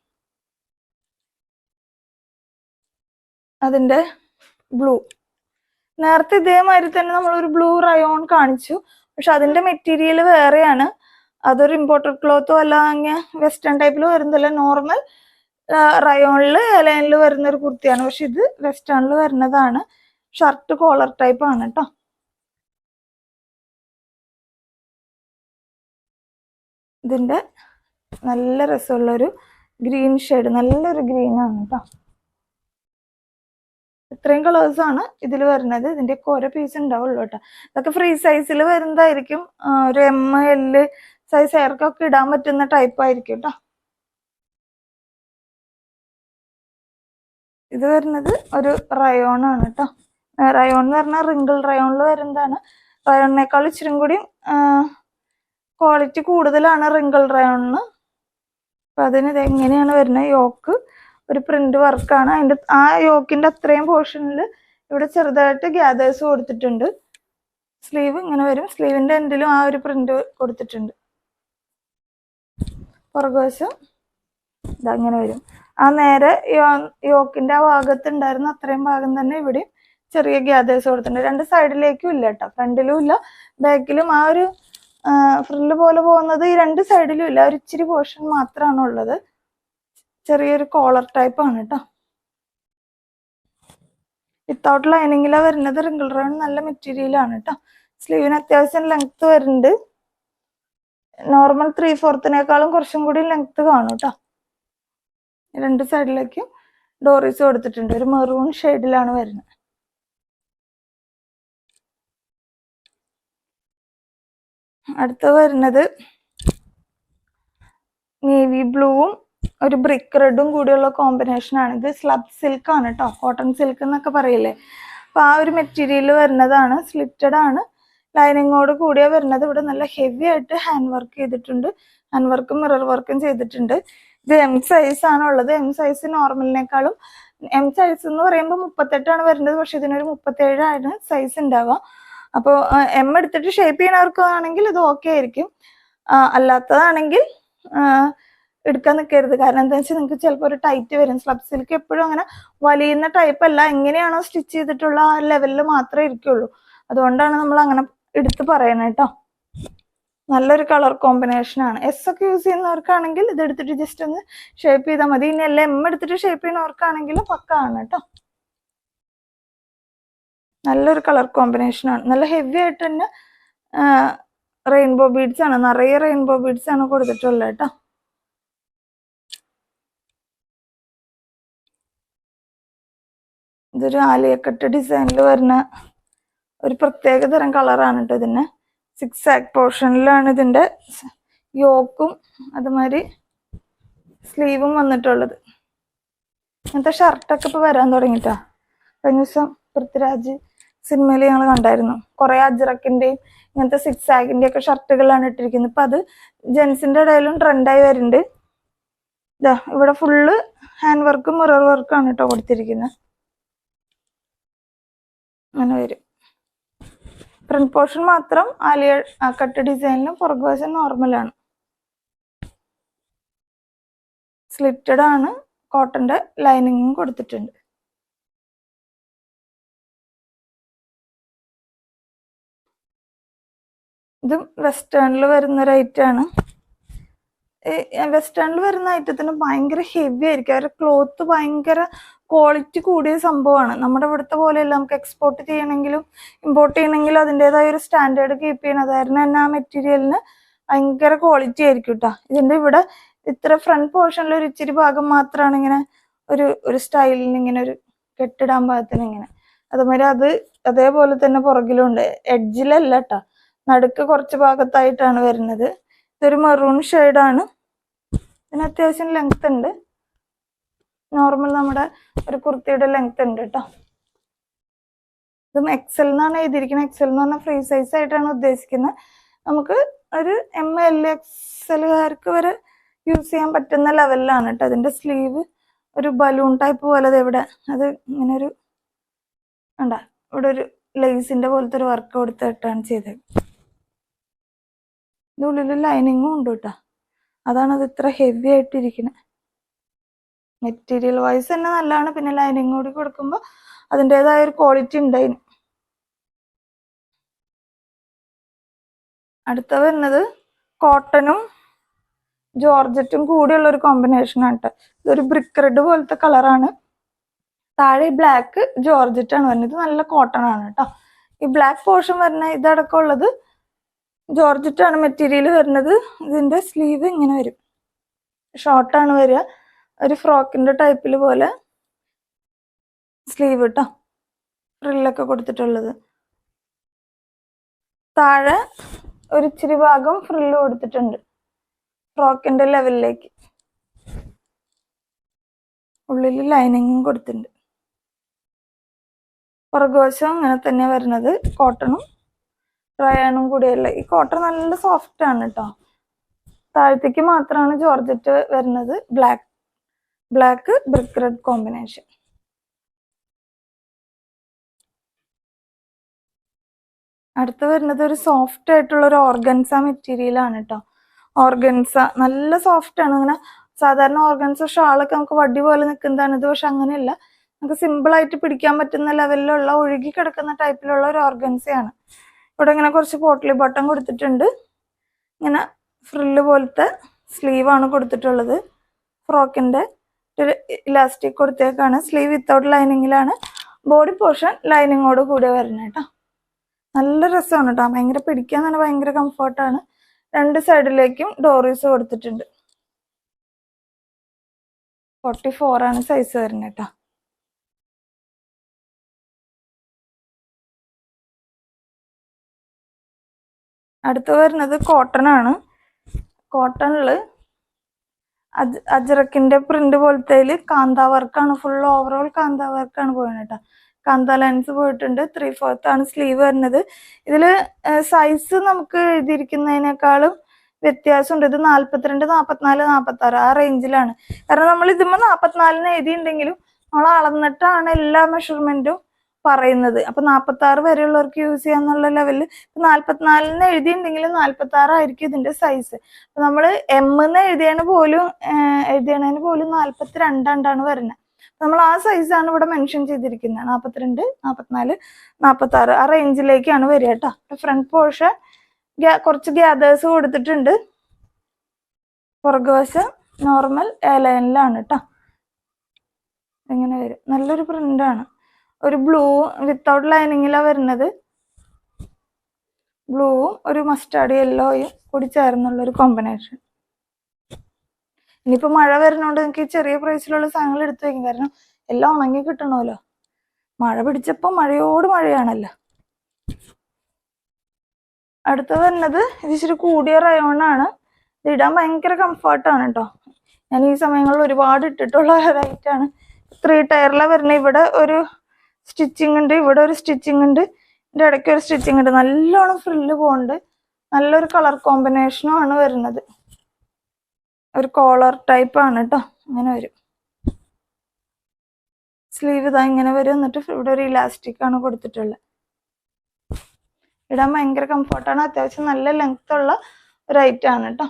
അതിന്റെ ബ്ലൂ, നേരത്തെ ഇതേമാതിരി തന്നെ നമ്മളൊരു ബ്ലൂ റയോൺ കാണിച്ചു, പക്ഷെ അതിന്റെ മെറ്റീരിയൽ വേറെയാണ്. അതൊരു ഇമ്പോർട്ടഡ് ക്ലോത്തോ അല്ല അങ്ങനെ വെസ്റ്റേൺ ടൈപ്പിൽ വരുന്നില്ല, നോർമൽ റയോണിൽ ലൈനിൽ വരുന്ന ഒരു കുർത്തിയാണ്. പക്ഷെ ഇത് വെസ്റ്റേണിൽ വരുന്നതാണ്, ഷർട്ട് കോളർ ടൈപ്പ് ആണ് കേട്ടോ. ഇതിന്റെ നല്ല രസമുള്ളൊരു ഗ്രീൻ ഷെയ്ഡ്, നല്ലൊരു ഗ്രീൻ ആണ് കേട്ടോ. ഇത്രയും കളേഴ്സ് ആണ് ഇതിൽ വരുന്നത്. ഇതിന്റെ ഒക്കെ ഓരോ പീസ് ഉണ്ടാവുള്ളൂ കേട്ടോ. ഇതൊക്കെ ഫ്രീ സൈസിൽ വരുന്നതായിരിക്കും, ഒരു ML സൈസ് ആർക്കൊക്കെ ഇടാൻ പറ്റുന്ന ടൈപ്പ് ആയിരിക്കും കേട്ടോ. ഇത് വരുന്നത് ഒരു റയോൺ ആണ് കേട്ടോ. റയോൺ എന്ന് പറഞ്ഞാൽ റിങ്കിൾ റയോണിൽ വരുന്നതാണ്. റയോണിനേക്കാൾ ഇച്ചിരി കൂടി ക്വാളിറ്റി കൂടുതലാണ് റിങ്കിൾ റയോണിന്. അപ്പൊ അതിന് ഇത് എങ്ങനെയാണ് വരുന്നത്, യോക്ക് ഒരു പ്രിന്റ് വർക്കാണ്. അതിന്റെ ആ യോക്കിന്റെ അത്രയും പോർഷനിൽ ഇവിടെ ചെറുതായിട്ട് ഗ്യാദേഴ്സ് കൊടുത്തിട്ടുണ്ട്. സ്ലീവ് ഇങ്ങനെ വരും, സ്ലീവിന്റെ എൻഡിലും ആ ഒരു പ്രിന്റ് കൊടുത്തിട്ടുണ്ട്. പുറകുവശം ഇതങ്ങനെ വരും. ആ നേരെ യോക്കിന്റെ ആ ഭാഗത്ത് ഉണ്ടായിരുന്ന അത്രയും ഭാഗം തന്നെ ഇവിടെ ചെറിയ ഗ്യാദേഴ്സ് കൊടുത്തിട്ടുണ്ട്. രണ്ട് സൈഡിലേക്കും ഇല്ല കേട്ടോ, ഫ്രണ്ടിലും ഇല്ല ബാക്കിലും. ആ ഒരു ഫ്രില്ല് പോലെ പോകുന്നത് ഈ രണ്ട് സൈഡിലും ഇല്ല, ഒരു ഇച്ചിരി പോർഷൻ മാത്രമാണ് ഉള്ളത്. ചെറിയൊരു കോളർ ടൈപ്പ് ആണ് കേട്ടോ. വിത്തൗട്ട് ലൈനിങ്ങിലാണ് വരുന്നത്. റിങ്കിൾ റയോൺ നല്ല മെറ്റീരിയൽ ആണ് കേട്ടോ. സ്ലീവിന് അത്യാവശ്യം ലെങ്ത് വരുന്നുണ്ട്, നോർമൽ 3/4 കുറച്ചും കൂടി ലെങ്ത് കാണും കേട്ടോ. രണ്ട് സൈഡിലേക്കും ഡോറീസ് കൊടുത്തിട്ടുണ്ട്. ഒരു മെറൂൺ ഷെയ്ഡിലാണ് വരുന്നത്. അടുത്ത വരുന്നത് നേവി ബ്ലൂവും ഒരു ബ്രിക്ക് റെഡും കൂടിയുള്ള കോമ്പിനേഷൻ ആണ്. ഇത് സ്ലബ് സിൽക്ക് ആണ് കേട്ടോ, കോട്ടൺ സിൽക്ക് എന്നൊക്കെ പറയില്ലേ. അപ്പൊ ആ ഒരു മെറ്റീരിയൽ വരുന്നതാണ്, സ്ലിറ്റഡ് ആണ്, ലൈനിങ്ങോട് കൂടിയ വരുന്നത്. ഇവിടെ നല്ല ഹെവി ആയിട്ട് ഹാൻഡ് വർക്ക് ചെയ്തിട്ടുണ്ട്, ഹാൻഡ് വർക്കും മിറർ വർക്കും ചെയ്തിട്ടുണ്ട്. ഇത് M സൈസ് ആണ് ഉള്ളത്. M സൈസ് നോർമലിനേക്കാളും, M സൈസ് എന്ന് പറയുമ്പോൾ 38 വരുന്നത്, പക്ഷെ ഇതിനൊരു 37 ആണ് സൈസ് ഉണ്ടാവുക. അപ്പോൾ M എടുത്തിട്ട് ഷേപ്പ് ചെയ്യണവർക്കാണെങ്കിൽ ഇത് ഓക്കെ ആയിരിക്കും, അല്ലാത്തതാണെങ്കിൽ എടുക്കാൻ നിൽക്കരുത്. കാരണം എന്താ വെച്ചാൽ നിങ്ങൾക്ക് ചിലപ്പോൾ ഒരു ടൈറ്റ് വരും. സ്ലബ് സിൽക്ക് എപ്പോഴും അങ്ങനെ വലിയുന്ന ടൈപ്പ് അല്ല, എങ്ങനെയാണോ സ്റ്റിച്ച് ചെയ്തിട്ടുള്ള ആ ലെവലിൽ മാത്രമേ ഇരിക്കുള്ളൂ. അതുകൊണ്ടാണ് നമ്മൾ അങ്ങനെ എടുത്ത് പറയണത് കേട്ടോ. നല്ലൊരു കളർ കോമ്പിനേഷൻ ആണ്. S ഒക്കെ യൂസ് ചെയ്യുന്നവർക്കാണെങ്കിൽ ഇത് എടുത്തിട്ട് ജസ്റ്റ് ഒന്ന് ഷേപ്പ് ചെയ്താൽ മതി. ഇനി എല്ലാം M എടുത്തിട്ട് ഷേപ്പ് ചെയ്യുന്നവർക്കാണെങ്കിലും പക്കാണ് കേട്ടോ. നല്ലൊരു കളർ കോമ്പിനേഷൻ ആണ്, നല്ല ഹെവി ആയിട്ട് തന്നെ റെയിൻബോ ബീഡ്സ് ആണ്, നിറയെ റെയിൻബോ ബീഡ്സ് ആണ് കൊടുത്തിട്ടുള്ളത് കേട്ടോ. ഇതൊരു ആലിയക്കട്ട് ഡിസൈനിൽ വരുന്ന ഒരു പ്രത്യേക തരം കളറാണ് കേട്ടോ. ഇതിന് 6 ആക്ക് പോർഷനിലാണ് ഇതിന്റെ യോക്കും അതുമാതിരി സ്ലീവും വന്നിട്ടുള്ളത്. ഇങ്ങനത്തെ ഷർട്ടൊക്കെ ഇപ്പൊ വരാൻ തുടങ്ങിട്ടാ. കഴിഞ്ഞ ദിവസം പൃഥ്വിരാജ് സിനിമയിൽ ഞങ്ങൾ കണ്ടായിരുന്നു, കുറെ അജ്രക്കിന്റെയും ഇങ്ങനത്തെ 6 ആക്കിന്റെ ഒക്കെ ഷർട്ടുകളാണ് ഇട്ടിരിക്കുന്നത്. ഇപ്പൊ അത് ജെൻസിന്റെ ഇടയിലും ട്രെൻഡായി വരുന്നുണ്ട്. ഇതാ ഇവിടെ ഫുള്ള് ഹാൻഡ് വർക്കും മിറർ വർക്കും ആണ് കേട്ടോ കൊടുത്തിരിക്കുന്നത്. അങ്ങനെ വരും. ഫ്രണ്ട് പോർഷൻ മാത്രം ആലിയ കട്ട് ഡിസൈനിലും പുറകുവശം നോർമലാണ്. സ്ലിറ്റഡ് ആണ്, കോട്ടന്റെ ലൈനിങ്ങും കൊടുത്തിട്ടുണ്ട്. ഇതും വെസ്റ്റേണിൽ വരുന്ന ഒരു ഐറ്റമാണ്. വെസ്റ്റേണിൽ വരുന്ന ഐറ്റത്തിന് ഭയങ്കര ഹെവി ആയിരിക്കും. അവരുടെ ക്ലോത്ത് ഭയങ്കര ക്വാളിറ്റി കൂടിയ സംഭവമാണ്. നമ്മുടെ ഇവിടുത്തെ പോലെയല്ല. നമുക്ക് എക്സ്പോർട്ട് ചെയ്യണമെങ്കിലും ഇമ്പോർട്ട് ചെയ്യണമെങ്കിലും അതിൻ്റെതായ ഒരു സ്റ്റാൻഡേർഡ് കീപ്പ് ചെയ്യണം. അതായിരുന്നു തന്നെ ആ മെറ്റീരിയലിന് ഭയങ്കര ക്വാളിറ്റി ആയിരിക്കും കേട്ടോ. ഇതിൻ്റെ ഇവിടെ ഇത്ര ഫ്രണ്ട് പോർഷനിൽ ഒരു ഇച്ചിരി ഭാഗം മാത്രമാണ് ഇങ്ങനെ ഒരു സ്റ്റൈലിന് ഇങ്ങനെ ഒരു കെട്ടിടാൻ പാകത്തിന് ഇങ്ങനെ. അതുമാതിരി അതേപോലെ തന്നെ പുറകിലുണ്ട്. എഡ്ജിലല്ല കേട്ടോ, നടുക്ക് കുറച്ച് ഭാഗത്തായിട്ടാണ് വരുന്നത്. ഇതൊരു മെറൂൺ ഷെയ്ഡാണ്. ഇതിന് അത്യാവശ്യം ലെങ്ത് ഉണ്ട്. നോർമൽ നമ്മുടെ ഒരു കുർത്തിയുടെ ലെങ്ത് ഉണ്ട് കേട്ടോ. ഇതും എക്സൽ എന്നാണ് എഴുതിയിരിക്കുന്നത്. എക്സൽ എന്ന് പറഞ്ഞാൽ ഫ്രീ സൈസ് ആയിട്ടാണ് ഉദ്ദേശിക്കുന്നത്. നമുക്ക് ഒരു ML XLകാർക്ക് വരെ യൂസ് ചെയ്യാൻ പറ്റുന്ന ലെവലിലാണ് കേട്ടോ. അതിൻ്റെ സ്ലീവ് ഒരു ബലൂൺ ടൈപ്പ് പോലെ ഇവിടെ അത് ഇങ്ങനെ ഒരു ഉണ്ടാ ഇവിടെ ഒരു ലേസിന്റെ പോലത്തെ ഒരു വർക്ക് കൊടുത്തിട്ടാണ് ചെയ്തത്. ഇതിനുള്ളിൽ ലൈനിങ്ങും ഉണ്ട് കേട്ടോ. അതാണ് അത് ഇത്ര ഹെവി ആയിട്ടിരിക്കുന്നത്. മെറ്റീരിയൽ വൈസ് തന്നെ നല്ലതാണ്. പിന്നെ ലൈനിങ് കൂടി കൊടുക്കുമ്പോൾ അതിൻ്റെതായ ഒരു ക്വാളിറ്റി ഉണ്ടായിന്. അടുത്ത വരുന്നത് കോട്ടണും ജോർജറ്റും കൂടിയുള്ള ഒരു കോമ്പിനേഷനാണ് കേട്ടോ. ഇതൊരു ബ്രിക്ക് റെഡ് പോലത്തെ കളറാണ്. താഴെ ബ്ലാക്ക് ജോർജറ്റ് ആണ് വരുന്നത്. ഇത് നല്ല കോട്ടൺ ആണ് കേട്ടോ. ഈ ബ്ലാക്ക് പോർഷൻ വരുന്ന ഇതടക്കം ഉള്ളത് ജോർജറ്റ് ആണ് മെറ്റീരിയൽ വരുന്നത്. ഇതിന്റെ സ്ലീവ് ഇങ്ങനെ വരും, ഷോർട്ടാണ് വരിക. ഒരു ഫ്രോക്കിന്റെ ടൈപ്പിൽ പോലെ സ്ലീവ് കേട്ടോ, ഫ്രില്ലൊക്കെ കൊടുത്തിട്ടുള്ളത്. താഴെ ഒരു ഇച്ചിരി ഭാഗം ഫ്രില്ല് കൊടുത്തിട്ടുണ്ട് ഫ്രോക്കിന്റെ ലെവലിലേക്ക്. ഉള്ളിൽ ലൈനിങ്ങും കൊടുത്തിട്ടുണ്ട്. പുറകുവശം അങ്ങനെ തന്നെ വരുന്നത്. കോട്ടണും റയാനും കൂടിയല്ല. ഈ കോട്ടൺ നല്ല സോഫ്റ്റ് ആണ് കേട്ടോ. താഴത്തേക്ക് മാത്രമാണ് ജോർജറ്റ് വരുന്നത്. Black brick red combination. അടുത്ത് വരുന്നത് ഒരു സോഫ്റ്റ് ആയിട്ടുള്ള ഒരു ഓർഗൻസ മെറ്റീരിയൽ ആണ് കേട്ടോ. ഓർഗൻസ നല്ല സോഫ്റ്റ് ആണ്. അങ്ങനെ സാധാരണ ഓർഗൻസ ഷാളൊക്കെ നമുക്ക് വടി പോലെ നിൽക്കുന്നതാണ്. ഇത് പക്ഷെ അങ്ങനെയല്ല, നമുക്ക് സിമ്പിൾ ആയിട്ട് പിടിക്കാൻ പറ്റുന്ന ലെവലിലുള്ള ഒഴുകി കിടക്കുന്ന ടൈപ്പിലുള്ള ഒരു ഓർഗൻസയാണ്. ഇവിടെ ഇങ്ങനെ കുറച്ച് പോട്ട്ലി ബട്ടൺ കൊടുത്തിട്ടുണ്ട്. ഇങ്ങനെ ഫ്രില്ല് പോലത്തെ സ്ലീവാണ് കൊടുത്തിട്ടുള്ളത്. ഫ്രോക്കിന്റെ ഒരു ഇലാസ്റ്റിക് കൊടുത്തേക്കാണ്. സ്ലീവ് വിത്തൗട്ട് ലൈനിങ്ങിലാണ്. ബോഡി പോർഷൻ ലൈനിങ്ങോട് കൂടെ വരുന്നത് കേട്ടോ. നല്ല രസമാണ് കേട്ടോ. ഭയങ്കര പിടിക്കാൻ തന്നെ ഭയങ്കര കംഫർട്ടാണ്. രണ്ട് സൈഡിലേക്കും ഡോറീസ് കൊടുത്തിട്ടുണ്ട്. 44 ആണ് സൈസ് വരുന്നത് കേട്ടോ. അടുത്ത് വരുന്നത് കോട്ടൺ ആണ്. കോട്ടണില് അജ്രക്കിന്റെ പ്രിന്റ് പോലത്തെ കാന്ത വർക്കാണ്. ഫുൾ ഓവറോൾ കാന്ത വർക്കാണ് പോയത് കേട്ടോ. കാന്ത ലൈൻസ് പോയിട്ടുണ്ട്. 3/4 ആണ് സ്ലീവ് വരുന്നത്. ഇതില് സൈസ് നമുക്ക് എഴുതിയിരിക്കുന്നതിനേക്കാളും വ്യത്യാസമുണ്ട്. ഇത് 42, 44, 46 ആ റേഞ്ചിലാണ്. കാരണം നമ്മൾ ഇതുമ്പോൾ 44 എഴുതിയിട്ടുണ്ടെങ്കിലും നമ്മൾ അളന്നിട്ടാണ് എല്ലാ മെഷർമെന്റും പറയുന്നത്. അപ്പൊ 46 വരെയുള്ളവർക്ക് യൂസ് ചെയ്യാന്നുള്ള ലെവലിൽ 44 എഴുതിയിട്ടുണ്ടെങ്കിലും 46 ആയിരിക്കും ഇതിന്റെ സൈസ്. അപ്പൊ നമ്മള് എഴുതിയതിന് പോലും 42 വരുന്നത്. നമ്മൾ ആ സൈസാണ് ഇവിടെ മെൻഷൻ ചെയ്തിരിക്കുന്നത്. 42, 44, 46 ആ റേഞ്ചിലേക്കാണ് വരിക കേട്ടോ. ഫ്രണ്ട് പോർഷൻ കുറച്ച് ഗ്യാദേഴ്സ് കൊടുത്തിട്ടുണ്ട്. പുറകുവശം നോർമൽ ലൈനിലാണ് കേട്ടോ. ഇങ്ങനെ വരും. നല്ലൊരു പ്രിന്റാണ്. ഒരു ബ്ലൂ വിത്തൗട്ട് ലൈനിങ്ങിലാണ് വരുന്നത്. ബ്ലൂവും ഒരു മസ്റ്റാർഡ് യെല്ലോയും കൂടി ചേർന്നുള്ള ഒരു കോമ്പിനേഷൻ. ഇനിയിപ്പോൾ മഴ വരുന്നോണ്ട് നിങ്ങൾക്ക് ചെറിയ പ്രൈസിലുള്ള സാധനങ്ങൾ എടുത്തു വയ്ക്കും. കാരണം എല്ലാം ഉണങ്ങി കിട്ടണമല്ലോ. മഴ പിടിച്ചപ്പോൾ മഴയോട് മഴയാണല്ലോ. അടുത്ത് വരുന്നത് ഇത് ഇച്ചിരി കൂടിയ റയോണാണ്. ഇത് ഇടാൻ ഭയങ്കര കംഫർട്ടാണ് കേട്ടോ. ഞാൻ ഈ സമയങ്ങളിൽ ഒരുപാട് ഇട്ടിട്ടുള്ള റൈറ്റാണ്. 3 ടയറിലാണ് വരുന്നത്. ഇവിടെ ഒരു സ്റ്റിച്ചിങ് ഉണ്ട്, ഇവിടെ ഒരു സ്റ്റിച്ചിങ് ഉണ്ട്, ഇതിൻ്റെ ഇടയ്ക്ക് ഒരു സ്റ്റിച്ചിങ് ഉണ്ട്. നല്ലോണം ഫ്രില്ല് പോകുന്നുണ്ട്. നല്ലൊരു കളർ കോമ്പിനേഷനും ആണ് വരുന്നത്. ഒരു കോളർ ടൈപ്പ് ആണ് കേട്ടോ. അങ്ങനെ വരും. സ്ലീവ് ഇതാ ഇങ്ങനെ വരും. എന്നിട്ട് ഇവിടെ ഒരു ഇലാസ്റ്റിക് ആണ് കൊടുത്തിട്ടുള്ളത്. ഇടാൻ ഭയങ്കര കംഫർട്ടാണ്. അത്യാവശ്യം നല്ല ലെങ്ത് ഉള്ള ഒരു ഐറ്റം ആണ് കേട്ടോ.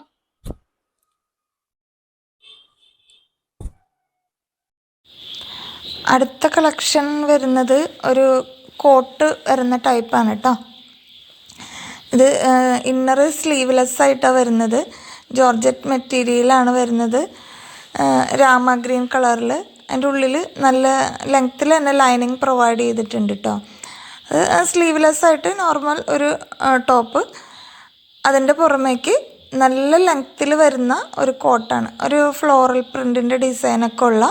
അടുത്ത കളക്ഷൻ വരുന്നത് ഒരു കോട്ട് വരുന്ന ടൈപ്പാണ് കേട്ടോ. ഇത് ഇന്നർ സ്ലീവ്ലെസ് ആയിട്ടാണ് വരുന്നത്. ജോർജറ്റ് മെറ്റീരിയലാണ് വരുന്നത്. രാമ ഗ്രീൻ കളറിൽ. അതിൻ്റെ ഉള്ളിൽ നല്ല ലെങ്ത്തിൽ തന്നെ ലൈനിങ് പ്രൊവൈഡ് ചെയ്തിട്ടുണ്ട് കേട്ടോ. അത് സ്ലീവ്ലെസ് ആയിട്ട് നോർമൽ ഒരു ടോപ്പ്. അതിൻ്റെ പുറമേക്ക് നല്ല ലെങ്ത്തിൽ വരുന്ന ഒരു കോട്ടാണ്. ഒരു ഫ്ലോറൽ പ്രിൻറ്റിൻ്റെ ഡിസൈനൊക്കെ ഉള്ള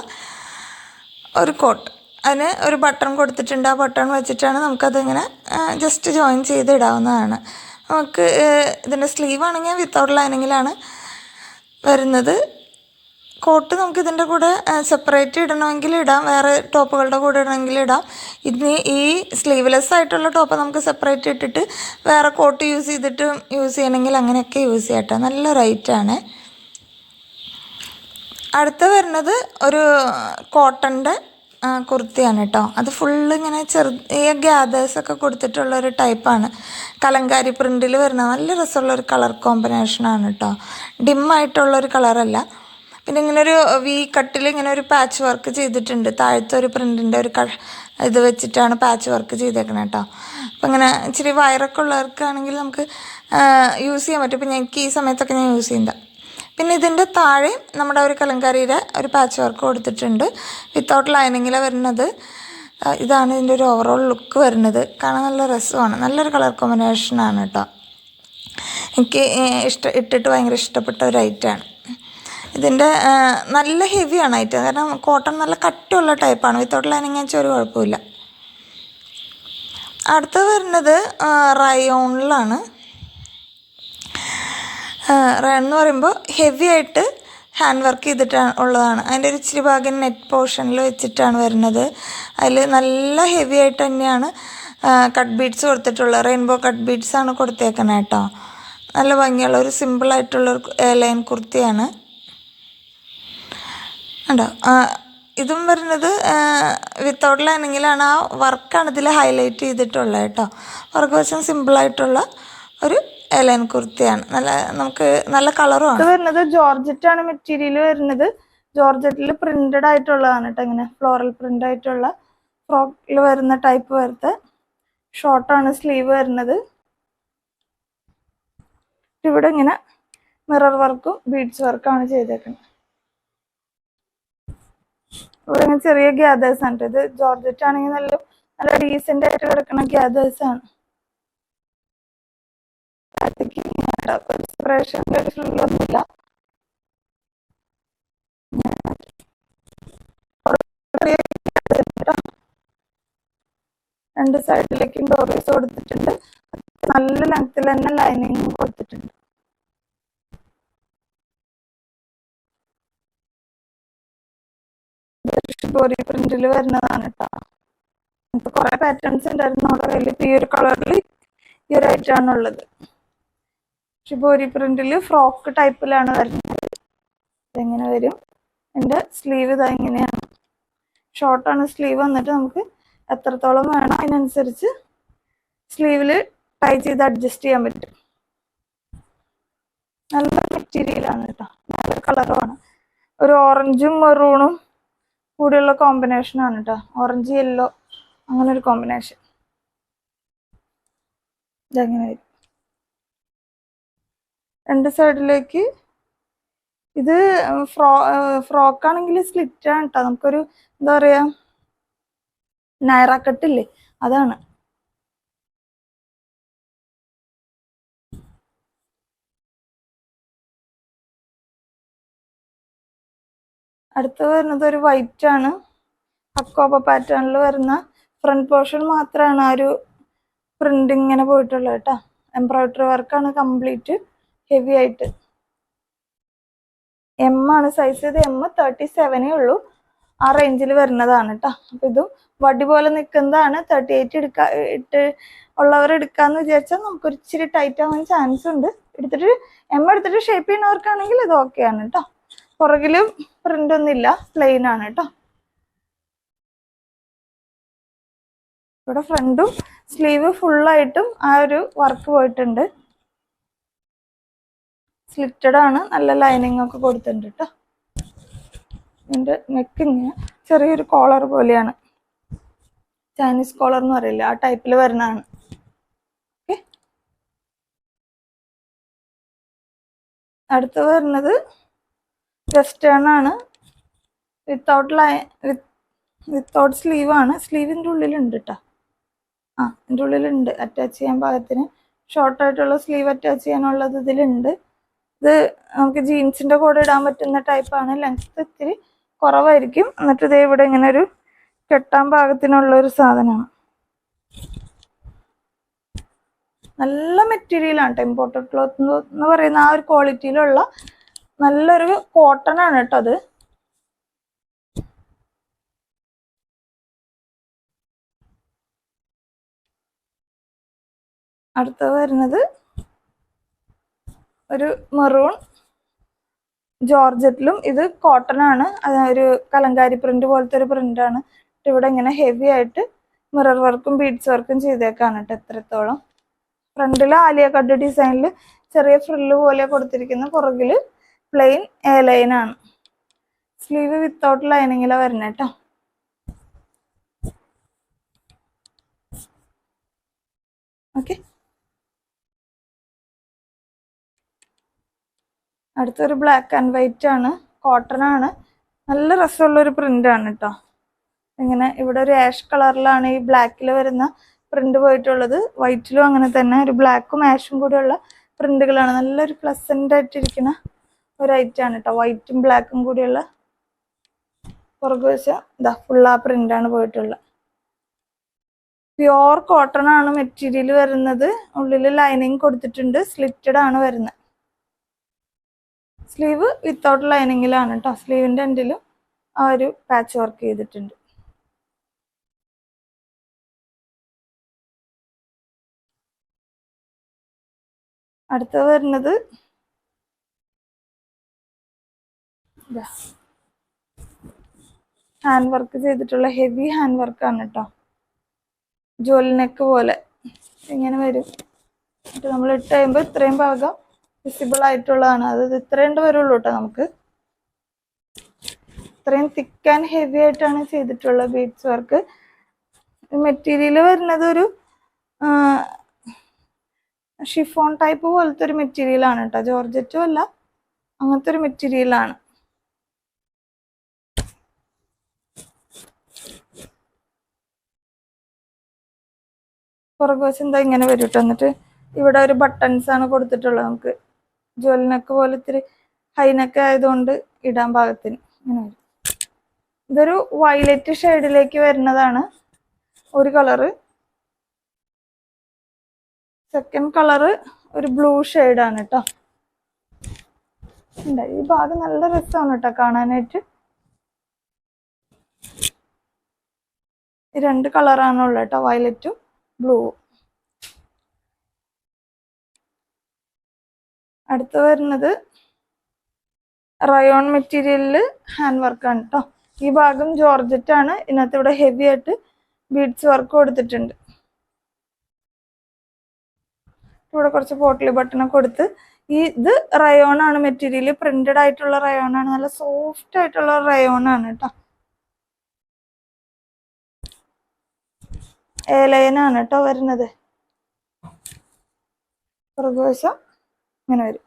ഒരു കോട്ട്. അതിന് ഒരു ബട്ടൺ കൊടുത്തിട്ടുണ്ട്. ആ ബട്ടൺ വെച്ചിട്ടാണ് നമുക്കതിങ്ങനെ ജസ്റ്റ് ജോയിൻ ചെയ്ത് ഇടാവുന്നതാണ്. നമുക്ക് ഇതിൻ്റെ സ്ലീവ് ആണെങ്കിൽ വിത്തൗട്ട് ലൈനിങ്ങിലാണ് വരുന്നത്. കോട്ട് നമുക്ക് ഇതിൻ്റെ കൂടെ സെപ്പറേറ്റ് ഇടണമെങ്കിൽ ഇടാം, വേറെ ടോപ്പുകളുടെ കൂടെ ഇടണമെങ്കിൽ ഇടാം. ഇനി ഈ സ്ലീവ്ലെസ് ആയിട്ടുള്ള ടോപ്പ് നമുക്ക് സെപ്പറേറ്റ് ഇട്ടിട്ട് വേറെ കോട്ട് യൂസ് ചെയ്തിട്ട് യൂസ് ചെയ്യണമെങ്കിൽ അങ്ങനെയൊക്കെ യൂസ് ചെയ്യാം കേട്ടോ. നല്ല റൈറ്റാണ്. അടുത്ത വരുന്നത് ഒരു കോട്ടൻ്റെ കുർത്തിയാണ് കേട്ടോ. അത് ഫുള്ള് ഇങ്ങനെ ചെറിയ ഗ്യാദേഴ്സൊക്കെ കൊടുത്തിട്ടുള്ളൊരു ടൈപ്പാണ്. കലങ്കാരി പ്രിൻറ്റിൽ വരുന്ന നല്ല രസമുള്ളൊരു കളർ കോമ്പിനേഷനാണ് കേട്ടോ. ഡിമ്മായിട്ടുള്ളൊരു കളറല്ല. പിന്നെ ഇങ്ങനെ ഒരു വി കട്ടിൽ ഇങ്ങനെ ഒരു പാച്ച് വർക്ക് ചെയ്തിട്ടുണ്ട്. താഴത്തെ ഒരു പ്രിൻറ്റിൻ്റെ ഒരു ഇത് വെച്ചിട്ടാണ് പാച്ച് വർക്ക് ചെയ്തേക്കണേ കേട്ടോ. അപ്പം ഇങ്ങനെ ഇച്ചിരി വയറൊക്കെ ഉള്ളവർക്കാണെങ്കിൽ നമുക്ക് യൂസ് ചെയ്യാൻ പറ്റും. ഇപ്പം എനിക്ക് ഈ സമയത്തൊക്കെ ഞാൻ യൂസ് ചെയ്യുന്നത്. പിന്നെ ഇതിൻ്റെ താഴെ നമ്മുടെ ഒരു കലങ്കാരിയുടെ ഒരു പാച്ച് വർക്ക് കൊടുത്തിട്ടുണ്ട്. വിത്തൗട്ട് ലൈനിങ്ങിലാണ് വരുന്നത്. ഇതാണ് ഇതിൻ്റെ ഒരു ഓവറോൾ ലുക്ക് വരുന്നത്. കാണാൻ നല്ല രസമാണ്. നല്ലൊരു കളർ കോമ്പിനേഷനാണ് കേട്ടോ. എനിക്ക് ഇട്ടിട്ട് ഭയങ്കര ഇഷ്ടപ്പെട്ട ഒരു ഐറ്റമാണ്. ഇതിൻ്റെ നല്ല ഹെവിയാണ് ഐറ്റം. കാരണം കോട്ടൺ നല്ല കട്ടിയുള്ള ടൈപ്പാണ്. വിത്തൗട്ട് ലൈനിങ് വെച്ചാൽ ഒരു കുഴപ്പമില്ല. അടുത്ത് വരുന്നത് റയോണിലാണ്. റയോൺ എന്ന് പറയുമ്പോൾ ഹെവി ആയിട്ട് ഹാൻഡ് വർക്ക് ചെയ്തിട്ടാണ് ഉള്ളതാണ്. അതിൻ്റെ ഒരു ഇച്ചിരി ഭാഗം നെറ്റ് പോർഷനിൽ വെച്ചിട്ടാണ് വരുന്നത്. അതിൽ നല്ല ഹെവി ആയിട്ട് തന്നെയാണ് കട്ട് ബീഡ്സ് കൊടുത്തിട്ടുള്ളത്. റെയിൻബോ കട്ട് ബീഡ്സാണ് കൊടുത്തേക്കുന്നത് കേട്ടോ. നല്ല ഭംഗിയുള്ള ഒരു സിമ്പിളായിട്ടുള്ളൊരു ലൈൻ കുർത്തിയാണ് ഉണ്ടോ. ഇതും വരുന്നത് വിത്തൗട്ട് ലൈനിങ്ങിലാണ്. ആ വർക്കാണ് ഇതിൽ ഹൈലൈറ്റ് ചെയ്തിട്ടുള്ളത് കേട്ടോ. വർക്ക് വെച്ചാൽ സിമ്പിളായിട്ടുള്ള ഒരു ലൈൻ കുർത്തിയാണ്. നമുക്ക് നല്ല കളറുമാണ്. ഇത് വരുന്നത് ജോർജറ്റാണ് മെറ്റീരിയൽ വരുന്നത്. ജോർജറ്റിൽ പ്രിന്റഡ് ആയിട്ടുള്ളതാണ് കേട്ടോ. ഇങ്ങനെ ഫ്ലോറൽ പ്രിന്റ് ആയിട്ടുള്ള ഫ്രോക്കിൽ വരുന്ന ടൈപ്പ് വരുത്ത ഷോർട്ടാണ് സ്ലീവ് വരുന്നത്. ഇവിടെ ഇങ്ങനെ മിറർ വർക്കും ബീഡ്സ് വർക്കാണ് ചെയ്തേക്കുന്നത്. ഇവിടെ ഇങ്ങനെ ചെറിയ ഗ്യാദേഴ്സ് ആണ്. ഇത് ജോർജറ്റ് ആണെങ്കിൽ നല്ല ഡീസെന്റ് ആയിട്ട് കിടക്കുന്ന ഗ്യാദേഴ്സ് ആണ്. ഒന്നുമില്ല. രണ്ട് സൈഡിലേക്കും ഡോറീസ് കൊടുത്തിട്ടുണ്ട്. നല്ല ലെങ്ത്തിൽ തന്നെ ലൈനിങ് കൊടുത്തിട്ടുണ്ട്. ഷിബോരി പ്രിന്റിൽ വരുന്നതാണ് കേട്ടോ. ഇപ്പൊ കുറെ പാറ്റേൺസ് ഉണ്ടായിരുന്നു നമ്മുടെ കയ്യിൽ. ഈ ഒരു കളറിൽ ഈ ഒരു ഐറ്റാണ് ഉള്ളത്. ഷിബോരി പ്രിന്റിൽ ഫ്രോക്ക് ടൈപ്പിലാണ് വരുന്നത്. ഇതെങ്ങനെ വരും? എൻ്റെ സ്ലീവ് ഇതാ ഇങ്ങനെയാണ്. ഷോർട്ടാണ് സ്ലീവ് വന്നിട്ട് നമുക്ക് എത്രത്തോളം വേണം അതിനനുസരിച്ച് സ്ലീവിൽ ടൈ ചെയ്ത് അഡ്ജസ്റ്റ് ചെയ്യാൻ പറ്റും. നല്ല മെറ്റീരിയലാണ് കേട്ടോ. നല്ല കളറുമാണ്. ഒരു ഓറഞ്ചും മെറൂണും കൂടിയുള്ള കോമ്പിനേഷനാണ് കേട്ടോ. ഓറഞ്ച് യെല്ലോ അങ്ങനെ ഒരു കോമ്പിനേഷൻ. ഇതെങ്ങനെ വരും? രണ്ട് സൈഡിലേക്ക് ഇത് ഫ്രോക്കാണെങ്കിൽ സ്ലിറ്റാണ് കേട്ടോ. നമുക്കൊരു എന്താ പറയാ, നൈറ കട്ടില്ലേ, അതാണ്. അടുത്ത് വരുന്നത് ഒരു വൈറ്റ് ആണ്. അക്കോബ പാറ്റേണിൽ വരുന്ന ഫ്രണ്ട് പോർഷൻ മാത്രമാണ് ആ ഒരു പ്രിന്റ് ഇങ്ങനെ പോയിട്ടുള്ളത് കേട്ടോ. എംബ്രോയിഡറി വർക്കാണ് കംപ്ലീറ്റ് ഹെവി ആയിട്ട്. എം ആണ് സൈസ്. ഇത് M37 ഉള്ളൂ. ആ റേഞ്ചിൽ വരുന്നതാണ് കേട്ടോ. അപ്പൊ ഇതും വടി പോലെ നിൽക്കുന്നതാണ്. 38 ഉള്ളവർ എടുക്കാന്ന് വിചാരിച്ചാൽ നമുക്കൊരു ഇച്ചിരി ടൈറ്റ് ആവാൻ ചാൻസ് ഉണ്ട്. M എടുത്തിട്ട് ഷേപ്പ് ചെയ്യുന്നവർക്കാണെങ്കിൽ ഇത് ഓക്കെയാണ് കേട്ടോ. പുറകിലും പ്രിന്റ് ഒന്നുമില്ല, പ്ലെയിൻ ആണ് കേട്ടോ. ഇവിടെ ഫ്രണ്ടും സ്ലീവ് ഫുള്ളായിട്ടും ആ ഒരു വർക്ക് പോയിട്ടുണ്ട്. സ്ലിറ്റഡ് ആണ്. നല്ല ലൈനിങ് ഒക്കെ കൊടുത്തിട്ടുണ്ട് കേട്ടോ. ഇതിൻ്റെ നെക്ക് ഇങ്ങനെ ചെറിയൊരു കോളർ പോലെയാണ്. ചൈനീസ് കോളർ എന്ന് പറയില്ല, ആ ടൈപ്പിൽ വരുന്നതാണ്. ഓക്കെ, അടുത്ത് വരുന്നത് വെസ്റ്റേൺ ആണ്. വിത്തൗട്ട് സ്ലീവ് ആണ്. സ്ലീവിൻ്റെ ഉള്ളിലുണ്ട് കേട്ടോ. ഇതിൻ്റെ ഉള്ളിലുണ്ട് അറ്റാച്ച് ചെയ്യാൻ പാകത്തിന്. ഷോർട്ടായിട്ടുള്ള സ്ലീവ് അറ്റാച്ച് ചെയ്യാനുള്ളത് ഇതിലുണ്ട്. ഇത് നമുക്ക് ജീൻസിൻ്റെ കൂടെ ഇടാൻ പറ്റുന്ന ടൈപ്പാണ്. ലെങ്ത് ഇത്തിരി കുറവായിരിക്കും. എന്നിട്ട് ഇതേ ഇവിടെ ഇങ്ങനെ ഒരു കെട്ടാൻ പാകത്തിനുള്ളൊരു സാധനമാണ്. നല്ല മെറ്റീരിയലാണ് കേട്ടോ. ഇമ്പോർട്ടഡ് ക്ലോത്ത് എന്ന് പറയുന്ന ആ ഒരു ക്വാളിറ്റിയിലുള്ള നല്ലൊരു കോട്ടൺ ആണ് കേട്ടോ അത്. അടുത്തത് വരുന്നത് ഒരു മെറൂൺ ജോർജറ്റിലും. ഇത് കോട്ടൺ ആണ്. ഒരു കലങ്കാരി പ്രിന്റ് പോലത്തെ ഒരു പ്രിന്റാണ്. ഇവിടെ ഇങ്ങനെ ഹെവി ആയിട്ട് മിറർ വർക്കും ബീഡ്സ് വർക്കും ചെയ്തേക്കാണ് കേട്ടോ. എത്രത്തോളം ഫ്രണ്ടിൽ ആലിയ കട്ട് ഡിസൈനിൽ ചെറിയ ഫ്രില്ല് പോലെ കൊടുത്തിരിക്കുന്ന. പുറകിൽ പ്ലെയിൻ എ ലൈൻ ആണ്. സ്ലീവ് വിത്തൗട്ട് ലൈനിങ്ങിലാണ് വരുന്നത് കേട്ടോ. ഓക്കെ, അടുത്തൊരു ബ്ലാക്ക് ആൻഡ് വൈറ്റ് ആണ്. കോട്ടൺ ആണ്. നല്ല രസമുള്ളൊരു പ്രിന്റ് ആണ് കേട്ടോ. ഇങ്ങനെ ഇവിടെ ഒരു ആഷ് കളറിലാണ് ഈ ബ്ലാക്കിൽ വരുന്ന പ്രിന്റ് പോയിട്ടുള്ളത്. വൈറ്റിലും അങ്ങനെ തന്നെ ഒരു ബ്ലാക്കും ആഷും കൂടെയുള്ള പ്രിന്റുകളാണ്. നല്ലൊരു പ്ലസന്റ് ആയിട്ടിരിക്കുന്ന ഒരു ഐറ്റം ആണ് കേട്ടോ. വൈറ്റും ബ്ലാക്കും കൂടിയുള്ള പുറകുവശം ഇതാ ഫുൾ ആ പ്രിന്റാണ് പോയിട്ടുള്ളത്. പ്യോർ കോട്ടൺ ആണ് മെറ്റീരിയൽ വരുന്നത്. ഉള്ളിൽ ലൈനിങ് കൊടുത്തിട്ടുണ്ട്. സ്ലിറ്റഡ് ആണ് വരുന്നത്. സ്ലീവ് വിത്തൗട്ട് ലൈനിങ്ങിലാണ് കേട്ടോ. സ്ലീവിൻ്റെ എൻഡിലും ആ ഒരു പാച്ച് വർക്ക് ചെയ്തിട്ടുണ്ട്. അടുത്തത് വരുന്നത് ഹാൻഡ് വർക്ക് ചെയ്തിട്ടുള്ള ഹെവി ഹാൻഡ് വർക്കാണ് കേട്ടോ. ജോലി നെക്ക് പോലെ ഇങ്ങനെ വരും. എന്നിട്ട് നമ്മൾ ഇട്ട് കഴിയുമ്പോൾ ഇത്രയും ഭാഗം വിസിബിൾ ആയിട്ടുള്ളതാണ്. അത് ഇത്രയും വരുള്ളൂ കേട്ടോ. നമുക്ക് ഇത്രയും തിക്ക് ആൻഡ് ഹെവി ആയിട്ടാണ് ചെയ്തിട്ടുള്ള ബീഡ്സ് വർക്ക്. മെറ്റീരിയൽ വരുന്നത് ഒരു ഷിഫോൺ ടൈപ്പ് പോലത്തെ ഒരു മെറ്റീരിയലാണ് കേട്ടോ. ജോർജറ്റും അല്ല, അങ്ങനത്തെ ഒരു മെറ്റീരിയലാണ്. പുറകുവശം എന്താ ഇങ്ങനെ വരും കേട്ടോ. എന്നിട്ട് ഇവിടെ ഒരു ബട്ടൺസ് ആണ് കൊടുത്തിട്ടുള്ളത്. നമുക്ക് ജോലിനൊക്കെ പോലെ ഇത്തിരി ഹൈനൊക്കെ ആയതുകൊണ്ട് ഇടാൻ പാകത്തിന് ഇങ്ങനെ വരും. ഇതൊരു വയലറ്റ് ഷെയ്ഡിലേക്ക് വരുന്നതാണ് ഒരു കളറ്. സെക്കൻഡ് കളറ് ഒരു ബ്ലൂ ഷെയ്ഡാണ് കേട്ടോ. ഈ ഭാഗം നല്ല രസമാണ് കേട്ടോ കാണാനായിട്ട്. ഈ രണ്ട് കളറാണുള്ളത് കേട്ടോ, വയലറ്റും ബ്ലൂവും. അടുത്ത് വരുന്നത് റയോൺ മെറ്റീരിയലിൽ ഹാൻഡ് വർക്കാണ് കേട്ടോ. ഈ ഭാഗം ജോർജറ്റ് ആണ്. ഇതിനകത്ത് ഇവിടെ ഹെവി ആയിട്ട് ബീഡ്സ് വർക്ക് കൊടുത്തിട്ടുണ്ട്. ഇവിടെ കുറച്ച് പോട്ട്ലി ബട്ടണൊക്കെ കൊടുത്ത്. ഇത് റയോൺ ആണ് മെറ്റീരിയൽ. പ്രിന്റഡ് ആയിട്ടുള്ള റയോൺ ആണ്. നല്ല സോഫ്റ്റ് ആയിട്ടുള്ള റയോൺ ആണ് കേട്ടോ. എ ലൈൻ ആണ് കേട്ടോ വരുന്നത്. പുറകുവശം ഇങ്ങനെ വരും.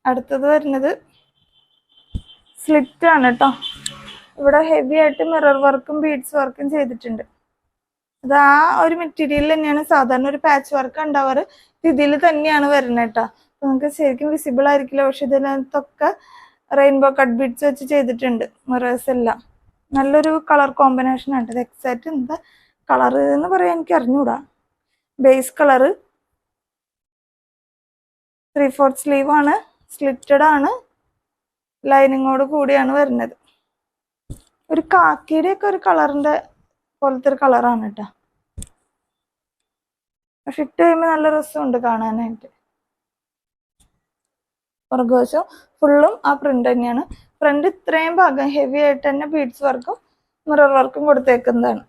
അടുത്തത് വരുന്നത് സ്ലിറ്റ് ആണ് കേട്ടോ. ഇവിടെ ഹെവി ആയിട്ട് മിറർ വർക്കും ബീഡ്സ് വർക്കും ചെയ്തിട്ടുണ്ട്. അത് ആ ഒരു മെറ്റീരിയൽ തന്നെയാണ്. സാധാരണ ഒരു പാച്ച് വർക്ക് ഉണ്ടാവാറ് ഇതിൽ തന്നെയാണ് വരുന്നത് കേട്ടോ. അപ്പൊ നമുക്ക് ശരിക്കും വിസിബിൾ ആയിരിക്കില്ല. പക്ഷെ ഇതിനകത്തൊക്കെ റെയിൻബോ കട്ട് ബീഡ്സ് വെച്ച് ചെയ്തിട്ടുണ്ട്. മിറേഴ്സ് എല്ലാം നല്ലൊരു കളർ കോമ്പിനേഷൻ ആണ്. ഇത് എക്സാക്റ്റ് എന്താ കളർ എന്ന് പറയാൻ എനിക്ക് അറിഞ്ഞൂടാ. ബേസ് കളറ് 3/4 സ്ലീവ് ആണ്. സ്ലിറ്റഡ് ആണ്. ലൈനിങ്ങോട് കൂടിയാണ് വരുന്നത്. ഒരു കാക്കിയുടെ ഒക്കെ ഒരു കളറിന്റെ പോലത്തെ ഒരു കളറാണ് കേട്ടോ. പക്ഷെ ഇട്ട് കഴിയുമ്പോൾ നല്ല രസമുണ്ട് കാണാനായിട്ട്. പുറകുവശം ഫുള്ളും ആ പ്രിന്റ് തന്നെയാണ്. ഫ്രണ്ട് ഇത്രയും ഭാഗം ഹെവി ആയിട്ട് തന്നെ ബീഡ്സ് വർക്കും മിറർ വർക്കും കൊടുത്തേക്കുന്നതാണ്.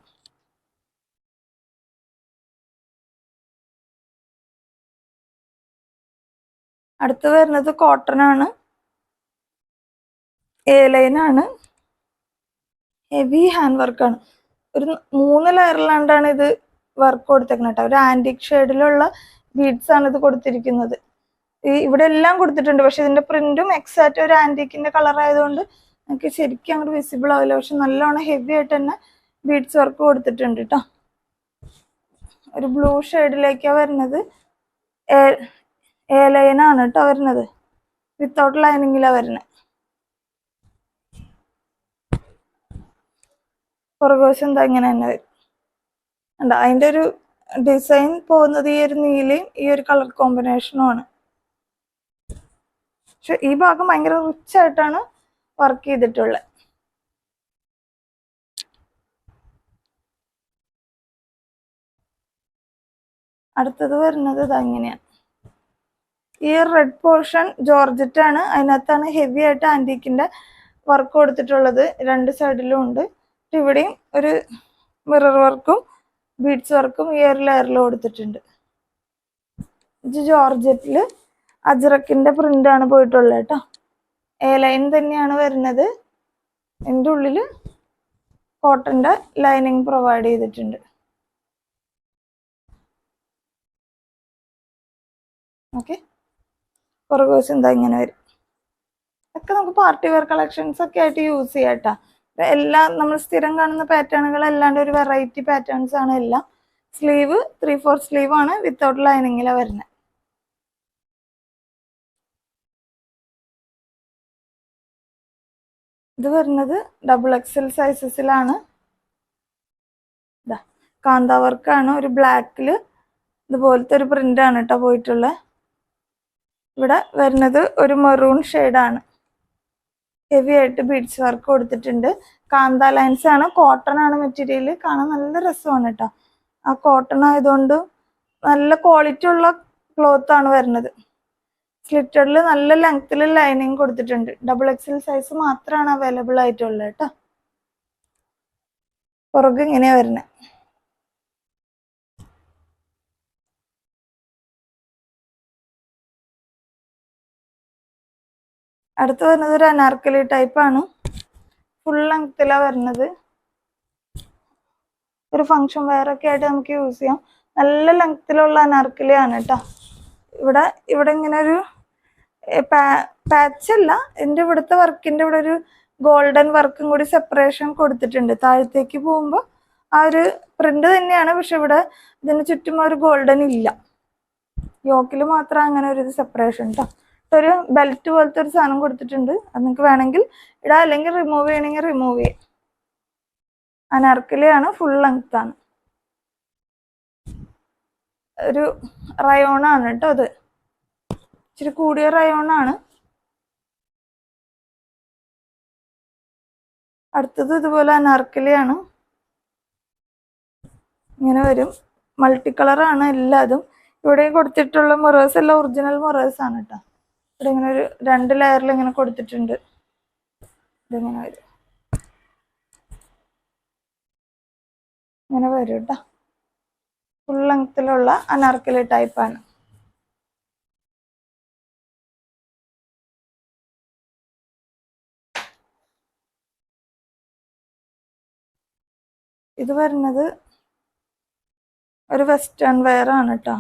അടുത്ത് വരുന്നത് കോട്ടൺ ആണ്. എ ലൈൻ ആണ്. ഹെവി ഹാൻഡ് വർക്കാണ്. ഒരു 3 ലെയറിലാണ്ടാണ് ഇത് വർക്ക് കൊടുത്തേക്കുന്നത് കേട്ടോ. ഒരു ആന്റിക് ഷെയ്ഡിലുള്ള ബീഡ്സ് ആണ് ഇത് കൊടുത്തിരിക്കുന്നത്. ഇവിടെ എല്ലാം കൊടുത്തിട്ടുണ്ട്, പക്ഷെ ഇതിന്റെ പ്രിന്റും എക്സാക്റ്റ് ഒരു ആന്റിക്കിന്റെ കളർ ആയതുകൊണ്ട് നമുക്ക് ശരിക്കും അങ്ങോട്ട് വിസിബിൾ ആവില്ല. പക്ഷെ നല്ലോണം ഹെവി ആയിട്ട് തന്നെ ബീഡ്സ് വർക്ക് കൊടുത്തിട്ടുണ്ട് കേട്ടോ. ഒരു ബ്ലൂ ഷെയ്ഡിലേക്കാണ് വരുന്നത്. എ ലൈനാണ് കേട്ടോ വരുന്നത്, വിത്തൗട്ട് ലൈനിങ്ങിലാണ് വരുന്നത്. പുറകുവശം എന്താ ഇങ്ങനെ തന്നെ വരും. ഉണ്ട് അതിൻ്റെ ഒരു ഡിസൈൻ പോകുന്നത് ഈ ഒരു നീലയും ഈ ഒരു കളർ കോമ്പിനേഷനും ആണ്. പക്ഷെ ഈ ഭാഗം ഭയങ്കര റിച്ച് ആയിട്ടാണ് വർക്ക് ചെയ്തിട്ടുള്ളത്. അടുത്തത് വരുന്നത് ഇതങ്ങനെയാണ്. ഈ റെഡ് പോർഷൻ ജോർജറ്റ് ആണ്, അതിനകത്താണ് ഹെവി ആയിട്ട് ആന്റിക്കിന്റെ വർക്ക് കൊടുത്തിട്ടുള്ളത്. 2 സൈഡിലും ഉണ്ട്. ഇവിടെയും ഒരു മിറർ വർക്കും ബീഡ്സ് വർക്കും ഈ ഒരു ലെയറിൽ കൊടുത്തിട്ടുണ്ട്. ഇത് ജോർജറ്റില് അജ്രക്കിന്റെ പ്രിന്റ് ആണ് പോയിട്ടുള്ളത് കേട്ടോ. എ ലൈൻ തന്നെയാണ് വരുന്നത്. എൻ്റെ ഉള്ളില് കോട്ടന്റെ ലൈനിങ് പ്രൊവൈഡ് ചെയ്തിട്ടുണ്ട്. ഓക്കെ, പുറകുവശം എന്താ ഇങ്ങനെ വരും. ഒക്കെ നമുക്ക് പാർട്ടി വെയർ കളക്ഷൻസ് ഒക്കെ ആയിട്ട് യൂസ് ചെയ്യാം കേട്ടോ. എല്ലാം നമ്മൾ സ്ഥിരം കാണുന്ന പാറ്റേണുകൾ അല്ലാണ്ട് ഒരു വെറൈറ്റി പാറ്റേൺസ് ആണ് എല്ലാം. സ്ലീവ് 3/4 സ്ലീവ് ആണ്, വിത്തൗട്ട് ലൈനിങ്ങിലാണ് വരുന്നത്. ഇത് വരുന്നത് XXL സൈസസിലാണ്. കാന്ത വർക്കാണ്. ഒരു ബ്ലാക്കിൽ ഇതുപോലത്തെ ഒരു പ്രിന്റ് ആണ് കേട്ടോ പോയിട്ടുള്ളത്. ഇവിടെ വരുന്നത് ഒരു മെറൂൺ ഷെയ്ഡാണ്. ഹെവി ആയിട്ട് ബീഡ്സ് വർക്ക് കൊടുത്തിട്ടുണ്ട്. കാന്ത ലൈൻസ് ആണ്. കോട്ടൺ ആണ് മെറ്റീരിയൽ. കാണാൻ നല്ല രസമാണ് കേട്ടോ. ആ കോട്ടൺ ആയതുകൊണ്ട് നല്ല ക്വാളിറ്റി ഉള്ള ക്ലോത്ത് ആണ് വരുന്നത്. സ്ലിറ്റഡിൽ നല്ല ലെങ്ത്തിൽ ലൈനിങ് കൊടുത്തിട്ടുണ്ട്. XXL സൈസ് മാത്രമാണ് അവൈലബിൾ ആയിട്ടുള്ളത് കേട്ടോ. പുറകെ ഇങ്ങനെയാ വരുന്നത്. അടുത്ത് വരുന്നത് ഒരു അനാർക്കലി ടൈപ്പ് ആണ്. ഫുൾ ലെങ്ത്തിലാണ് വരുന്നത്. ഒരു ഫങ്ഷൻ വെയർ ഒക്കെ ആയിട്ട് നമുക്ക് യൂസ് ചെയ്യാം. നല്ല ലെങ്ത്തിലുള്ള അനാർക്കലി ആണ് കേട്ടോ. ഇവിടെ ഇങ്ങനെ ഒരു പാച്ച് അല്ല, എൻ്റെ ഇവിടുത്തെ വർക്കിന്റെ ഇവിടെ ഒരു ഗോൾഡൻ വർക്കും കൂടി സെപ്പറേഷൻ കൊടുത്തിട്ടുണ്ട്. താഴത്തേക്ക് പോകുമ്പോൾ ആ ഒരു പ്രിന്റ് തന്നെയാണ്, പക്ഷെ ഇവിടെ ഇതിന് ചുറ്റും ഒരു ഗോൾഡൻ ഇല്ല. യോക്കിൽ മാത്രം അങ്ങനെ ഒരു സെപ്പറേഷൻ കേട്ടോ. ഒരു ബെൽറ്റ് പോലത്തെ ഒരു സാധനം കൊടുത്തിട്ടുണ്ട്. അത് നിങ്ങൾക്ക് വേണമെങ്കിൽ ഇടാം, അല്ലെങ്കിൽ റിമൂവ് ചെയ്യണമെങ്കിൽ റിമൂവ് ചെയ്യാം. അനാർക്കലിയാണ്, ഫുൾ ലെങ്ത് ആണ്. ഒരു റയോൺ ആണ് കേട്ടോ. അത് ഇച്ചിരി കൂടിയ റയോൺ ആണ്. അടുത്തത് ഇതുപോലെ അനാർക്കലിയാണ്. ഇങ്ങനെ വരും. മൾട്ടി കളർ ആണ് എല്ലാതും. ഇവിടെ കൊടുത്തിട്ടുള്ള മിറേഴ്സ് എല്ലാം ഒറിജിനൽ മിറേഴ്സ് ആണ് കേട്ടോ. ഇവിടെ ഇങ്ങനെ ഒരു 2 ലെയറിൽ ഇങ്ങനെ കൊടുത്തിട്ടുണ്ട്. ഇതിങ്ങനെ വരും, ഇങ്ങനെ വരും കേട്ടോ. ഫുൾ ലെങ്ത്തിലുള്ള അനാർക്കലി ടൈപ്പാണ്. ഇത് വരുന്നത് ഒരു വെസ്റ്റേൺ വെയർ ആണ് കേട്ടോ.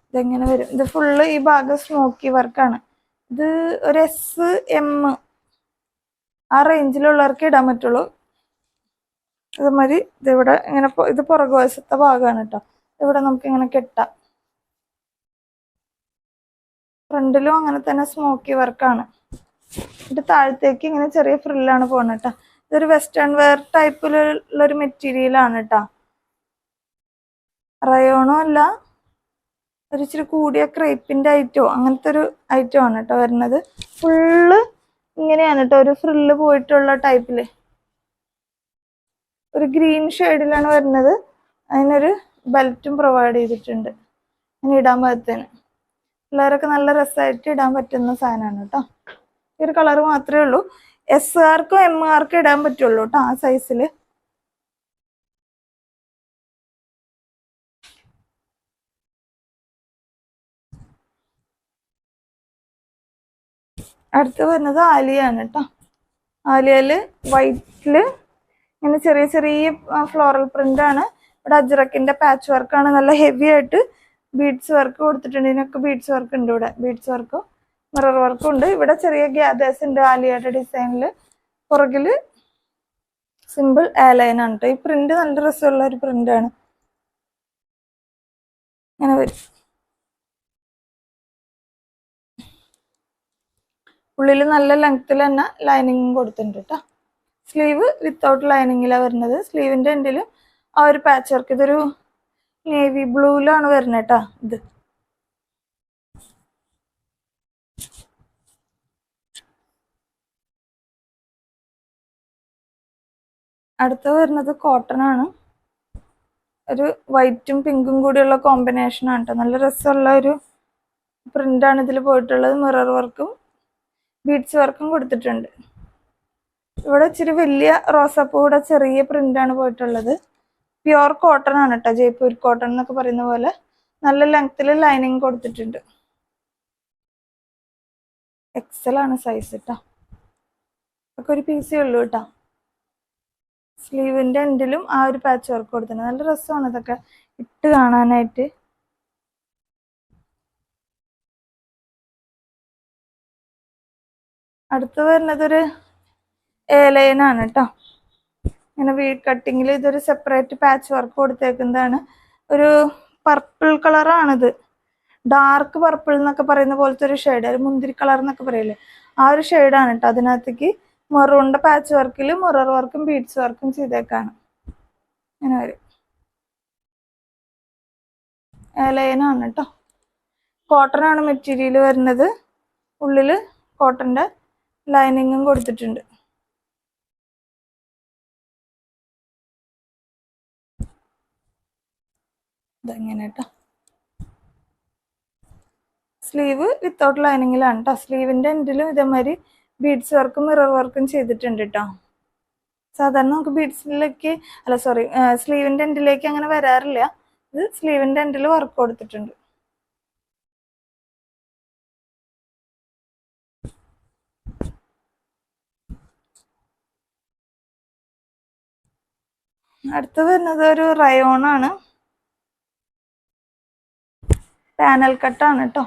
ഇതെങ്ങനെ വരും. ഇത് ഫുള്ള് ഈ ഭാഗം സ്മോക്കി വർക്കാണ്. ഇത് ഒരു SM ആ റേഞ്ചിലുള്ളവർക്ക് ഇടാൻ പറ്റുള്ളൂ. അതുമാതിരി ഇതിവിടെ ഇങ്ങനെ ഇത് പുറകുവശത്തെ ഭാഗമാണ് കേട്ടോ. ഇവിടെ നമുക്ക് ഇങ്ങനെ കെട്ടാം. ഫ്രണ്ടിലും അങ്ങനെ തന്നെ സ്മോക്കി വർക്കാണ്. ഇത് താഴത്തേക്ക് ഇങ്ങനെ ചെറിയ ഫ്രില്ലാണ് പോകുന്നത് കേട്ടോ. ഇതൊരു വെസ്റ്റേൺ വെയർ ടൈപ്പിലുള്ളൊരു മെറ്റീരിയലാണ് കേട്ടോ. റയോണോ അല്ല, ഒരു ഇച്ചിരി കൂടിയ ക്രേപ്പിന്റെ ഐറ്റോ അങ്ങനത്തെ ഒരു ഐറ്റം ആണ് കേട്ടോ വരുന്നത്. ഫുള്ള് ഇങ്ങനെയാണ് കേട്ടോ, ഒരു ഫ്രില്ല് പോയിട്ടുള്ള ടൈപ്പില്. ഒരു ഗ്രീൻ ഷെയ്ഡിലാണ് വരുന്നത്. അതിനൊരു ബെൽറ്റും പ്രൊവൈഡ് ചെയ്തിട്ടുണ്ട്. അങ്ങനെ ഇടാൻ പാകത്തിന് പിള്ളേരൊക്കെ നല്ല രസമായിട്ട് ഇടാൻ പറ്റുന്ന സാധനമാണ് കേട്ടോ. ഈ ഒരു കളർ മാത്രമേ ഉള്ളൂ. SRക്കും MRക്കും ഇടാൻ പറ്റുള്ളൂ കേട്ടോ ആ സൈസില്. അടുത്ത് വരുന്നത് ആലിയാണ് കേട്ടോ. ആലിയയില് വൈറ്റില് ഇങ്ങനെ ചെറിയ ചെറിയ ഫ്ലോറൽ പ്രിന്റ് ആണ്. ഇവിടെ അജ്രക്കിന്റെ പാച്ച് വർക്കാണ്, നല്ല ഹെവി ആയിട്ട് ബീഡ്സ് വർക്ക് കൊടുത്തിട്ടുണ്ട്. ഇതിനൊക്കെ ബീഡ്സ് വർക്ക് ഉണ്ട്. ഇവിടെ ബീഡ്സ് വർക്കും മിറർ വർക്കും ഉണ്ട്. ഇവിടെ ചെറിയ ഗ്യാദേഴ്സ് ഉണ്ട് ആലിയയുടെ ഡിസൈനിൽ. പുറകില് സിമ്പിൾ എയർലൈൻ ആണ് കേട്ടോ. ഈ പ്രിന്റ് നല്ല രസമുള്ള ഒരു പ്രിന്റ് ആണ്. ഇങ്ങനെ വരും. ഉള്ളിൽ നല്ല ലെങ്ത്തിൽ തന്നെ ലൈനിങ്ങും കൊടുത്തിട്ടുണ്ട് കേട്ടോ. സ്ലീവ് വിത്തൗട്ട് ലൈനിങ്ങിലാണ് വരുന്നത്. സ്ലീവിന്റെ എൻഡിലും ആ ഒരു പാച്ച് വർക്ക്. ഇതൊരു നേവി ബ്ലൂയിലാണ് വരുന്നത് കേട്ടോ. ഇത് അടുത്ത വരുന്നത് കോട്ടൺ ആണ്. ഒരു വൈറ്റും പിങ്കും കൂടിയുള്ള കോമ്പിനേഷൻ ആണ് കേട്ടോ. നല്ല രസമുള്ള ഒരു പ്രിന്റ് ആണ് ഇതിൽ പോയിട്ടുള്ളത്. മിറർ വർക്കും ബീഡ്സ് വർക്കും കൊടുത്തിട്ടുണ്ട്. ഇവിടെ ഇച്ചിരി വലിയ റോസാപ്പൂ കൂടെ ചെറിയ പ്രിന്റ് ആണ് പോയിട്ടുള്ളത്. പ്യുവർ കോട്ടൺ ആണ് കേട്ടോ. ജയ്പൂർ കോട്ടൺ എന്നൊക്കെ പറയുന്ന പോലെ നല്ല ലെങ്ത്തിൽ ലൈനിങ് കൊടുത്തിട്ടുണ്ട്. എക്സൽ ആണ് സൈസ് കേട്ടോ. ഒക്കെ ഒരു പീസേ ഉള്ളൂ കേട്ടോ. സ്ലീവിന്റെ എൻഡിലും ആ ഒരു പാച്ച് വർക്ക് കൊടുത്തിട്ടുണ്ട്. നല്ല രസമാണ് ഇതൊക്കെ ഇട്ട് കാണാനായിട്ട്. അടുത്ത് വരുന്നത് ഒരു എയർലൈൻ ആണ് കേട്ടോ. ഇങ്ങനെ വീഡ് കട്ടിങ്ങിൽ ഇതൊരു സെപ്പറേറ്റ് പാച്ച് വർക്ക് കൊടുത്തേക്കുന്നതാണ്. ഒരു പർപ്പിൾ കളറാണിത്. ഡാർക്ക് പർപ്പിൾ എന്നൊക്കെ പറയുന്ന പോലത്തെ ഒരു ഷെയ്ഡ്, ഒരു മുന്തിരി കളർ എന്നൊക്കെ പറയില്ലേ, ആ ഒരു ഷെയ്ഡാണ് കേട്ടോ. അതിനകത്തേക്ക് മെറൂണിന്റെ പാച്ച് വർക്കിൽ മിറർ വർക്കും ബീഡ്സ് വർക്കും ചെയ്തേക്കാണ്. ഇങ്ങനെ വരും. എയർലൈനാണ് കേട്ടോ. കോട്ടൺ ആണ് മെറ്റീരിയൽ വരുന്നത്. ഉള്ളില് കോട്ടന്റെ ലൈനിങ്ങും കൊടുത്തിട്ടുണ്ട്. ഇതെങ്ങനെ കേട്ടോ. സ്ലീവ് വിത്തൗട്ട് ലൈനിങ്ങിലാണ് കേട്ടോ. സ്ലീവിന്റെ എൻഡിലും ഇതേമാതിരി ബീഡ്സ് വർക്കും മിറർ വർക്കും ചെയ്തിട്ടുണ്ട് കേട്ടോ. സാധാരണ നമുക്ക് ബീഡ്സിലേക്ക് സ്ലീവിന്റെ എൻഡിലേക്ക് അങ്ങനെ വരാറില്ല. ഇത് സ്ലീവിന്റെ എൻഡിൽ വർക്ക് കൊടുത്തിട്ടുണ്ട്. അടുത്ത് വരുന്നത് ഒരു റയോൺ ആണ്. പാനൽ കട്ടാണ് കേട്ടോ.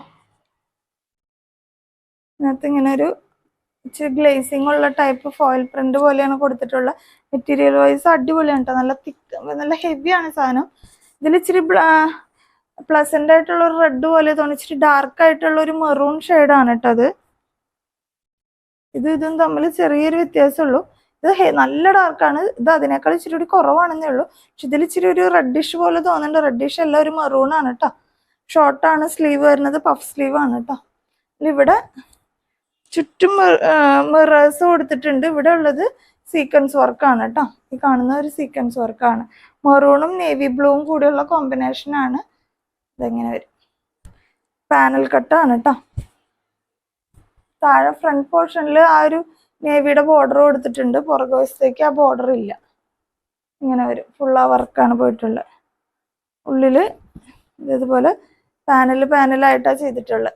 ഇതിനകത്ത് ഇങ്ങനെ ഒരു ഇച്ചിരി ഗ്ലേസിംഗ് ഉള്ള ടൈപ്പ് ഫോയിൽ പ്രിന്റ് പോലെയാണ് കൊടുത്തിട്ടുള്ള. മെറ്റീരിയൽ വൈസ് അടിപൊളിയാണ് കേട്ടോ. നല്ല തിക്ക്, നല്ല ഹെവിയാണ് സാധനം. ഇതിൽ ഇച്ചിരി പ്ലസന്റ് ആയിട്ടുള്ള ഒരു റെഡ് പോലെ തോന്നി. ഇച്ചിരി ഡാർക്ക് ആയിട്ടുള്ള ഒരു മെറൂൺ ഷെയ്ഡാണ് കേട്ടോ അത്. ഇതും തമ്മിൽ ചെറിയൊരു വ്യത്യാസമുള്ളൂ. ഇത് നല്ല ഡാർക്കാണ്. ഇത് അതിനേക്കാൾ ഇച്ചിരി കൂടി കുറവാണെന്നേ ഉള്ളൂ. പക്ഷെ ഇതിൽ ഇച്ചിരി ഒരു റെഡിഷ് പോലെ തോന്നുന്നുണ്ട്. റെഡിഷ് അല്ല, ഒരു മെറൂൺ ആണ് കേട്ടോ. ഷോർട്ടാണ് സ്ലീവ് വരുന്നത്. പഫ് സ്ലീവ് ആണ് കേട്ടോ. ഇവിടെ ചുറ്റും മിറേഴ്സ് കൊടുത്തിട്ടുണ്ട്. ഇവിടെ ഉള്ളത് സീക്വൻസ് വർക്കാണ് കേട്ടോ. ഈ കാണുന്ന ഒരു സീക്വൻസ് വർക്കാണ്. മെറൂണും നേവി ബ്ലൂവും കൂടിയുള്ള കോമ്പിനേഷൻ ആണ്. ഇതെങ്ങനെ വരും. പാനൽ കട്ടാണ് കേട്ടോ. താഴെ ഫ്രണ്ട് പോർഷനിൽ ആ ഒരു നേവിയുടെ ബോർഡർ കൊടുത്തിട്ടുണ്ട്. പുറകുവശത്തേക്ക് ആ ബോർഡർ ഇല്ല. ഇങ്ങനെ വരും. ഫുൾ ആ വർക്കാണ് പോയിട്ടുള്ളത്. ഉള്ളില് ഇതുപോലെ പാനലായിട്ടാണ് ചെയ്തിട്ടുള്ളത്.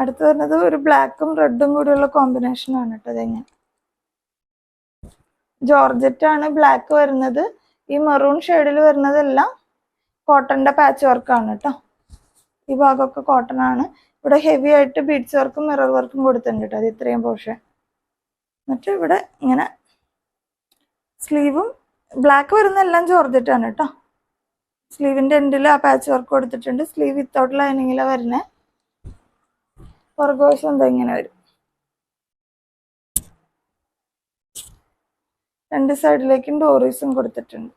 അടുത്ത് വരുന്നത് ഒരു ബ്ലാക്കും റെഡും കൂടിയുള്ള കോമ്പിനേഷൻ ആണ് കേട്ടോ. അതെങ്ങനെ ജോർജറ്റ് ആണ് ബ്ലാക്ക് വരുന്നത്. ഈ മെറൂൺ ഷെയ്ഡിൽ വരുന്നതെല്ലാം കോട്ടന്റെ പാച്ച് വർക്കാണ് കേട്ടോ. ഈ ഭാഗമൊക്കെ കോട്ടൺ ആണ്. ഇവിടെ ഹെവി ആയിട്ട് ബീഡ്സ് വർക്കും മിറർ വർക്കും കൊടുത്തിട്ടുണ്ട് കേട്ടോ. അത് ഇത്രയും പോർഷൻ. എന്നിട്ട് ഇവിടെ ഇങ്ങനെ സ്ലീവും ബ്ലാക്ക് വരുന്ന എല്ലാം ജോർജറ്റ് ആണ് കേട്ടോ. സ്ലീവിന്റെ എൻഡിൽ ആ പാച്ച് വർക്ക് കൊടുത്തിട്ടുണ്ട്. സ്ലീവ് വിത്തൗട്ട് ലൈനിങ്ങിലാണ് വരുന്നത്. പുറകുവശം എന്താ ഇങ്ങനെ വരും. രണ്ട് സൈഡിലേക്കും ഡോറീസും കൊടുത്തിട്ടുണ്ട്.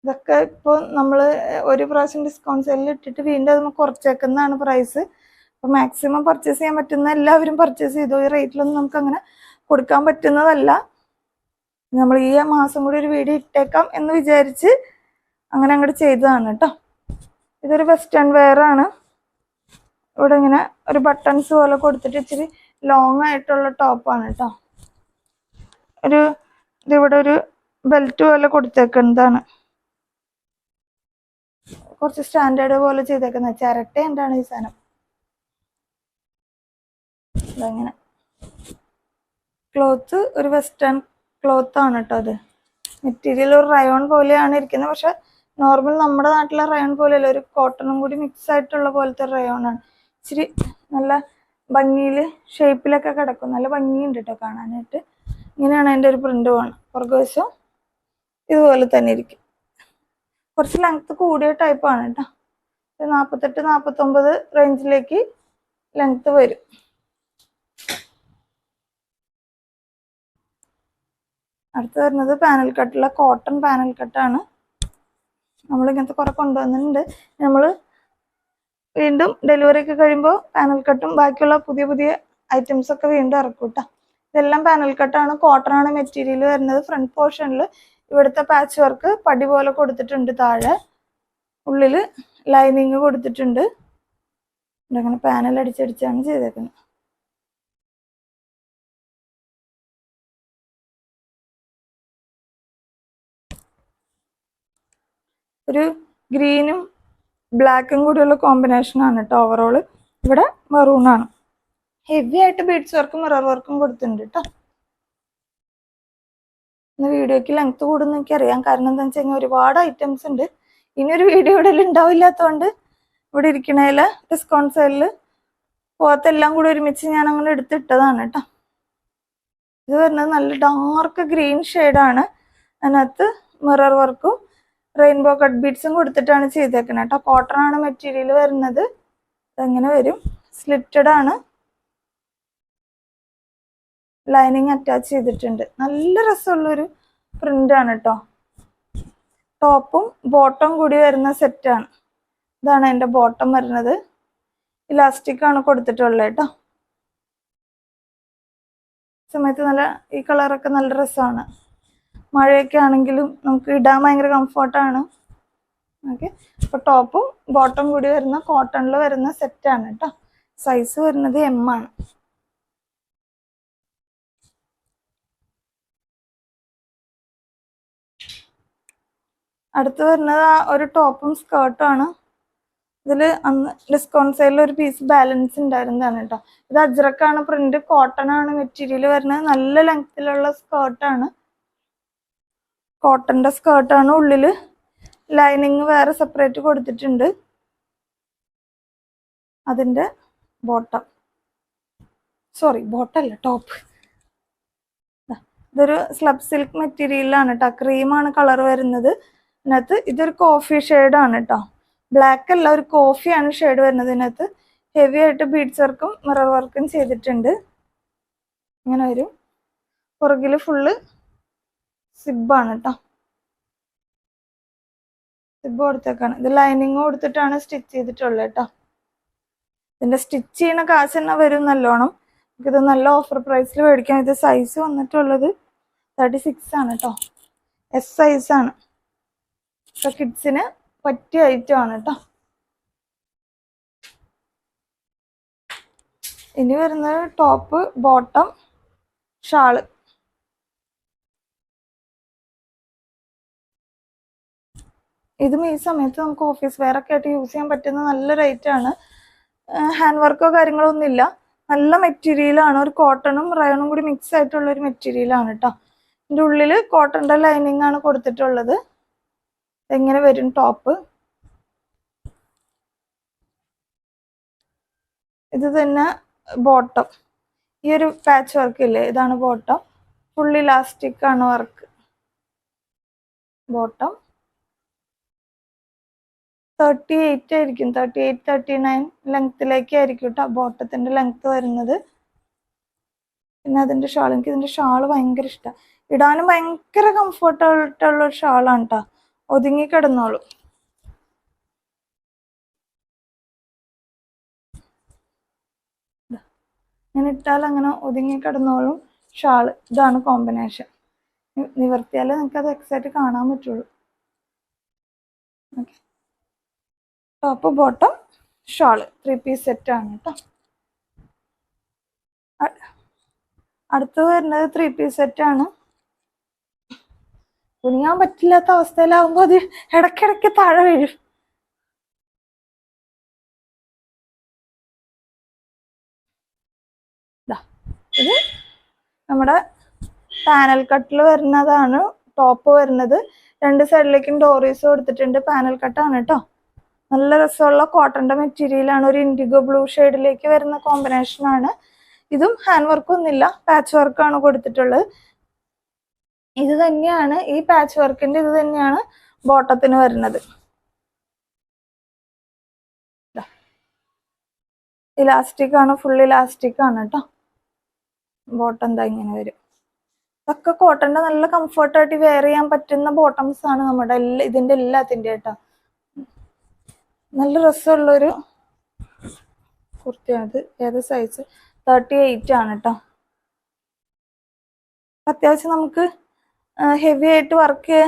ഇതൊക്കെ ഇപ്പോൾ നമ്മൾ ഒരു പ്രാവശ്യം ഡിസ്കൗണ്ട് സെല്ലിൽ ഇട്ടിട്ട് വീണ്ടും അത് കുറച്ചേക്കുന്നതാണ് പ്രൈസ്. അപ്പോൾ മാക്സിമം പർച്ചേസ് ചെയ്യാൻ പറ്റുന്ന എല്ലാവരും പർച്ചേസ് ചെയ്തു. ഈ റേറ്റിലൊന്നും നമുക്ക് അങ്ങനെ കൊടുക്കാൻ പറ്റുന്നതല്ല. നമ്മൾ ഈ മാസം കൂടി ഒരു വീഡിയോ ഇട്ടേക്കാം എന്ന് വിചാരിച്ച് അങ്ങനെ അങ്ങോട്ട് ചെയ്തതാണ് കേട്ടോ. ഇതൊരു വെസ്റ്റേൺ വെയർ ആണ്. ഇവിടെ ഇങ്ങനെ ഒരു ബട്ടൺസ് പോലെ കൊടുത്തിട്ട് ഇച്ചിരി ലോങ് ആയിട്ടുള്ള ടോപ്പാണ് കേട്ടോ. ഇതിവിടെ ഒരു ബെൽറ്റ് പോലെ കൊടുത്തേക്കുന്നതാണ്. കുറച്ച് സ്റ്റാൻഡേർഡ് പോലെ ചെയ്തേക്കുന്നത്. ചിരട്ട എന്താണ് ഈ സാധനം. അതങ്ങനെ ക്ലോത്ത് ഒരു വെസ്റ്റേൺ ക്ലോത്ത് ആണ് കേട്ടോ. അത് മെറ്റീരിയൽ ഒരു റയോൺ പോലെയാണ് ഇരിക്കുന്നത്. പക്ഷെ നോർമൽ നമ്മുടെ നാട്ടിലെ റയോൺ പോലെയല്ല, ഒരു കോട്ടണും കൂടി മിക്സ് ആയിട്ടുള്ള പോലത്തെ റയോൺ ആണ്. ഇച്ചിരി നല്ല ഭംഗിയിൽ ഷേപ്പിലൊക്കെ കിടക്കും. നല്ല ഭംഗിയുണ്ട് കേട്ടോ കാണാനായിട്ട്. ഇങ്ങനെയാണ് അതിൻ്റെ ഒരു പ്രിന്റ് പോകണം. പുറകുവശം ഇതുപോലെ തന്നെ ഇരിക്കും. കുറച്ച് ലെങ്ത് കൂടിയ ടൈപ്പാണ് കേട്ടോ. 48-49 റേഞ്ചിലേക്ക് ലെങ്ത് വരും. അടുത്ത് വരുന്നത് പാനൽ കട്ടുള്ള കോട്ടൺ പാനൽ കട്ടാണ്. നമ്മൾ ഇങ്ങനത്തെ കുറെ കൊണ്ടുവന്നിട്ടുണ്ട്. നമ്മൾ വീണ്ടും ഡെലിവറി ഒക്കെ കഴിയുമ്പോൾ പാനൽ കട്ടും ബാക്കിയുള്ള പുതിയ പുതിയ ഐറ്റംസ് ഒക്കെ വീണ്ടും ഇറക്കും കേട്ടോ. ഇതെല്ലാം പാനൽ കട്ടാണ്. കോട്ടൺ ആണ് മെറ്റീരിയൽ വരുന്നത്. ഫ്രണ്ട് പോർഷനിൽ ഇവിടുത്തെ പാച്ച് വർക്ക് പടി പോലെ കൊടുത്തിട്ടുണ്ട്. താഴെ ഉള്ളിൽ ലൈനിങ് കൊടുത്തിട്ടുണ്ട്. അങ്ങനെ പാനൽ അടിച്ചടിച്ചാണ് ചെയ്തേക്കുന്നത്. ഒരു ഗ്രീനും ബ്ലാക്കും കൂടിയുള്ള കോമ്പിനേഷൻ ആണ് കേട്ടോ ഓവറോൾ. ഇവിടെ മെറൂൺ ആണ്. ഹെവി ആയിട്ട് ബീഡ്സ് വർക്കും മിറർ വർക്കും കൊടുത്തിട്ടുണ്ട് കേട്ടോ. ഇന്ന് വീഡിയോക്ക് ലെങ്ത് കൂടുന്ന എനിക്കറിയാം. കാരണം എന്താണെന്ന് വെച്ച് കഴിഞ്ഞാൽ ഒരുപാട് ഐറ്റംസ് ഉണ്ട്. ഇനിയൊരു വീഡിയോ ഇവിടെ ഉണ്ടാവില്ലാത്തതുകൊണ്ട് ഇവിടെ ഇരിക്കണേൽ ഡിസ്കൗണ്ട് സെയിലിൽ പോകത്തെല്ലാം കൂടി ഒരുമിച്ച് ഞാൻ അങ്ങനെ എടുത്തിട്ടതാണ് കേട്ടോ. ഇത് വരുന്നത് നല്ല ഡാർക്ക് ഗ്രീൻ ഷെയ്ഡാണ്. അതിനകത്ത് മിറർ വർക്കും റെയിൻബോ കട്ട് ബീഡ്സും കൊടുത്തിട്ടാണ് ചെയ്തേക്കുന്നത് കേട്ടോ. കോട്ടൺ ആണ് മെറ്റീരിയൽ വരുന്നത്. ഇതെങ്ങനെ വരും. സ്ലിറ്റഡ് ആണ്. ലൈനിങ് അറ്റാച്ച് ചെയ്തിട്ടുണ്ട്. നല്ല രസമുള്ളൊരു പ്രിന്റ് ആണ് കേട്ടോ. ടോപ്പും ബോട്ടം കൂടി വരുന്ന സെറ്റാണ്. ഇതാണ് എൻ്റെ ബോട്ടം വരുന്നത്. ഇലാസ്റ്റിക് ആണ് കൊടുത്തിട്ടുള്ളത് കേട്ടോ. സമയത്ത് നല്ല ഈ കളറൊക്കെ നല്ല രസമാണ്. മഴയൊക്കെ ആണെങ്കിലും നമുക്ക് ഇടാൻ ഭയങ്കര കംഫർട്ടാണ്. ഓക്കെ, അപ്പോൾ ടോപ്പും ബോട്ടം കൂടി വരുന്ന കോട്ടണിൽ വരുന്ന സെറ്റാണ് കേട്ടോ. സൈസ് വരുന്നത് M ആണ്. അടുത്ത് വരുന്നത് ഒരു ടോപ്പും സ്കേർട്ടും ആണ്. ഇതിൽ അന്ന് ഡിസ്കൗണ്ട് സെയിലിൽ ഒരു പീസ് ബാലൻസ് ഉണ്ടായിരുന്നതാണ് കേട്ടോ. ഇത് അജ്രക്കാണ് പ്രിന്റ്. കോട്ടൺ ആണ് മെറ്റീരിയൽ വരുന്നത്. നല്ല ലെങ്ത്തിലുള്ള സ്കേർട്ടാണ്. കോട്ടന്റെ സ്കേർട്ടാണ്. ഉള്ളിൽ ലൈനിങ് വേറെ സെപ്പറേറ്റ് കൊടുത്തിട്ടുണ്ട്. അതിൻ്റെ ബോട്ടം ബോട്ടല്ല, ടോപ്പ്. ഇതൊരു സ്ലബ് സിൽക്ക് മെറ്റീരിയലാണ് കേട്ടോ. ക്രീമാണ് കളർ വരുന്നത്. ഇതിനകത്ത് ഇതൊരു കോഫി ഷെയ്ഡാണ് കേട്ടോ. ബ്ലാക്ക് അല്ല, ഒരു കോഫിയാണ് ഷെയ്ഡ് വരുന്നത്. ഇതിനകത്ത് ഹെവി ആയിട്ട് ബീഡ്സ് വർക്കും മിറർ വർക്കും ചെയ്തിട്ടുണ്ട്. ഇങ്ങനെ വരും. പുറകിൽ ഫുള്ള് സിബാണ് കേട്ടോ. സിബ് കൊടുത്തേക്കാണ്. ഇത് ലൈനിങ് കൊടുത്തിട്ടാണ് സ്റ്റിച്ച് ചെയ്തിട്ടുള്ളത് കേട്ടോ. ഇതിന്റെ സ്റ്റിച്ച് ചെയ്യുന്ന കാശ് തന്നെ വരും നല്ലോണം. നമുക്കിത് നല്ല ഓഫർ പ്രൈസിൽ മേടിക്കാം. ഇത് സൈസ് വന്നിട്ടുള്ളത് 36 ആണ് കേട്ടോ. S സൈസാണ്. ഇപ്പൊ കിഡ്സിന് പറ്റിയ ഐറ്റം ആണ് കേട്ടോ. ഇനി വരുന്നത് ടോപ്പ്, ബോട്ടം, ഷാള്. ഇതും ഈ സമയത്ത് നമുക്ക് ഓഫീസ് വെയർ ഒക്കെ ആയിട്ട് യൂസ് ചെയ്യാൻ പറ്റുന്ന നല്ലൊരു ഐറ്റമാണ്. ഹാൻഡ് വർക്കോ കാര്യങ്ങളോ ഒന്നുമില്ല. നല്ല മെറ്റീരിയലാണ്. ഒരു കോട്ടണും റയോണും കൂടി മിക്സ് ആയിട്ടുള്ള ഒരു മെറ്റീരിയലാണ് കേട്ടോ. ഇതിൻ്റെ ഉള്ളിൽ കോട്ടൻ്റെ ലൈനിങ് ആണ് കൊടുത്തിട്ടുള്ളത്. എങ്ങനെ വരും ടോപ്പ്. ഇത് തന്നെ ബോട്ടം. ഈ ഒരു പാച്ച് വർക്ക് ഇല്ലേ, ഇതാണ് ബോട്ടം. ഫുൾ ഇലാസ്റ്റിക് ആണ് വർക്ക്. ബോട്ടം 38 ആയിരിക്കും. 38-39 ലെങ്ത്തിലേക്കായിരിക്കും കേട്ടോ ബോട്ടത്തിന്റെ ലെങ്ത് വരുന്നത്. പിന്നെ അതിന്റെ ഷാൾ, എനിക്ക് ഇതിന്റെ ഷാള് ഭയങ്കര ഇഷ്ടമാണ്. ഇടാനും ഭയങ്കര കംഫർട്ടായിട്ടുള്ള ഒരു ഷാളാണ് കേട്ടോ. ഒതുങ്ങി കിടന്നോളൂ. ഞാൻ ഇട്ടാൽ അങ്ങനെ ഒതുങ്ങി കിടന്നോളും ഷാള്. ഇതാണ് കോമ്പിനേഷൻ. നിവർത്തിയാലേ നിങ്ങൾക്ക് അത് എക്സാക്റ്റ് കാണാൻ പറ്റുള്ളൂ. Okay, top, bottom, shawl 3 piece സെറ്റാണ് കേട്ടോ. അടുത്ത് വരുന്നത് 3 പീസ് സെറ്റാണ്. കുനിയാൻ പറ്റില്ലാത്ത അവസ്ഥയിലാവുമ്പോ അത് ഇടയ്ക്കിടയ്ക്ക് താഴെ വീഴും. ഇത് നമ്മുടെ പാനൽ കട്ടിൽ വരുന്നതാണ്, ടോപ്പ് വരുന്നത്. 2 സൈഡിലേക്കും ഡോറീസ് കൊടുത്തിട്ടുണ്ട്. പാനൽ കട്ടാണ് കേട്ടോ. നല്ല രസമുള്ള കോട്ടന്റെ മെറ്റീരിയലാണ്. ഒരു ഇൻഡിഗോ ബ്ലൂ ഷെയ്ഡിലേക്ക് വരുന്ന കോമ്പിനേഷൻ ആണ്. ഇതും ഹാൻഡ് വർക്കൊന്നുമില്ല, പാച്ച് വർക്കാണ് കൊടുത്തിട്ടുള്ളത്. ഇത് തന്നെയാണ് ഈ പാച്ച് വർക്കിന്റെ ഇത് തന്നെയാണ് ബോട്ടത്തിന് വരുന്നത്. ഇലാസ്റ്റിക് ആണ്, ഫുൾ ഇലാസ്റ്റിക് ആണ് കേട്ടോ. ബോട്ടം എന്താ ഇങ്ങനെ വരും. ഇതൊക്കെ കോട്ടന്റെ നല്ല കംഫർട്ടായിട്ട് വെയർ ചെയ്യാൻ പറ്റുന്ന ബോട്ടംസ് ആണ് നമ്മുടെ ഇതിന്റെ എല്ലാത്തിന്റെ കേട്ടോ. നല്ല രസമുള്ളൊരു കുർത്തിയാണിത്. ഏത് സൈസ്? 38 ആണ് കേട്ടോ. അത്യാവശ്യം നമുക്ക് ഹെവി ആയിട്ട് വർക്ക്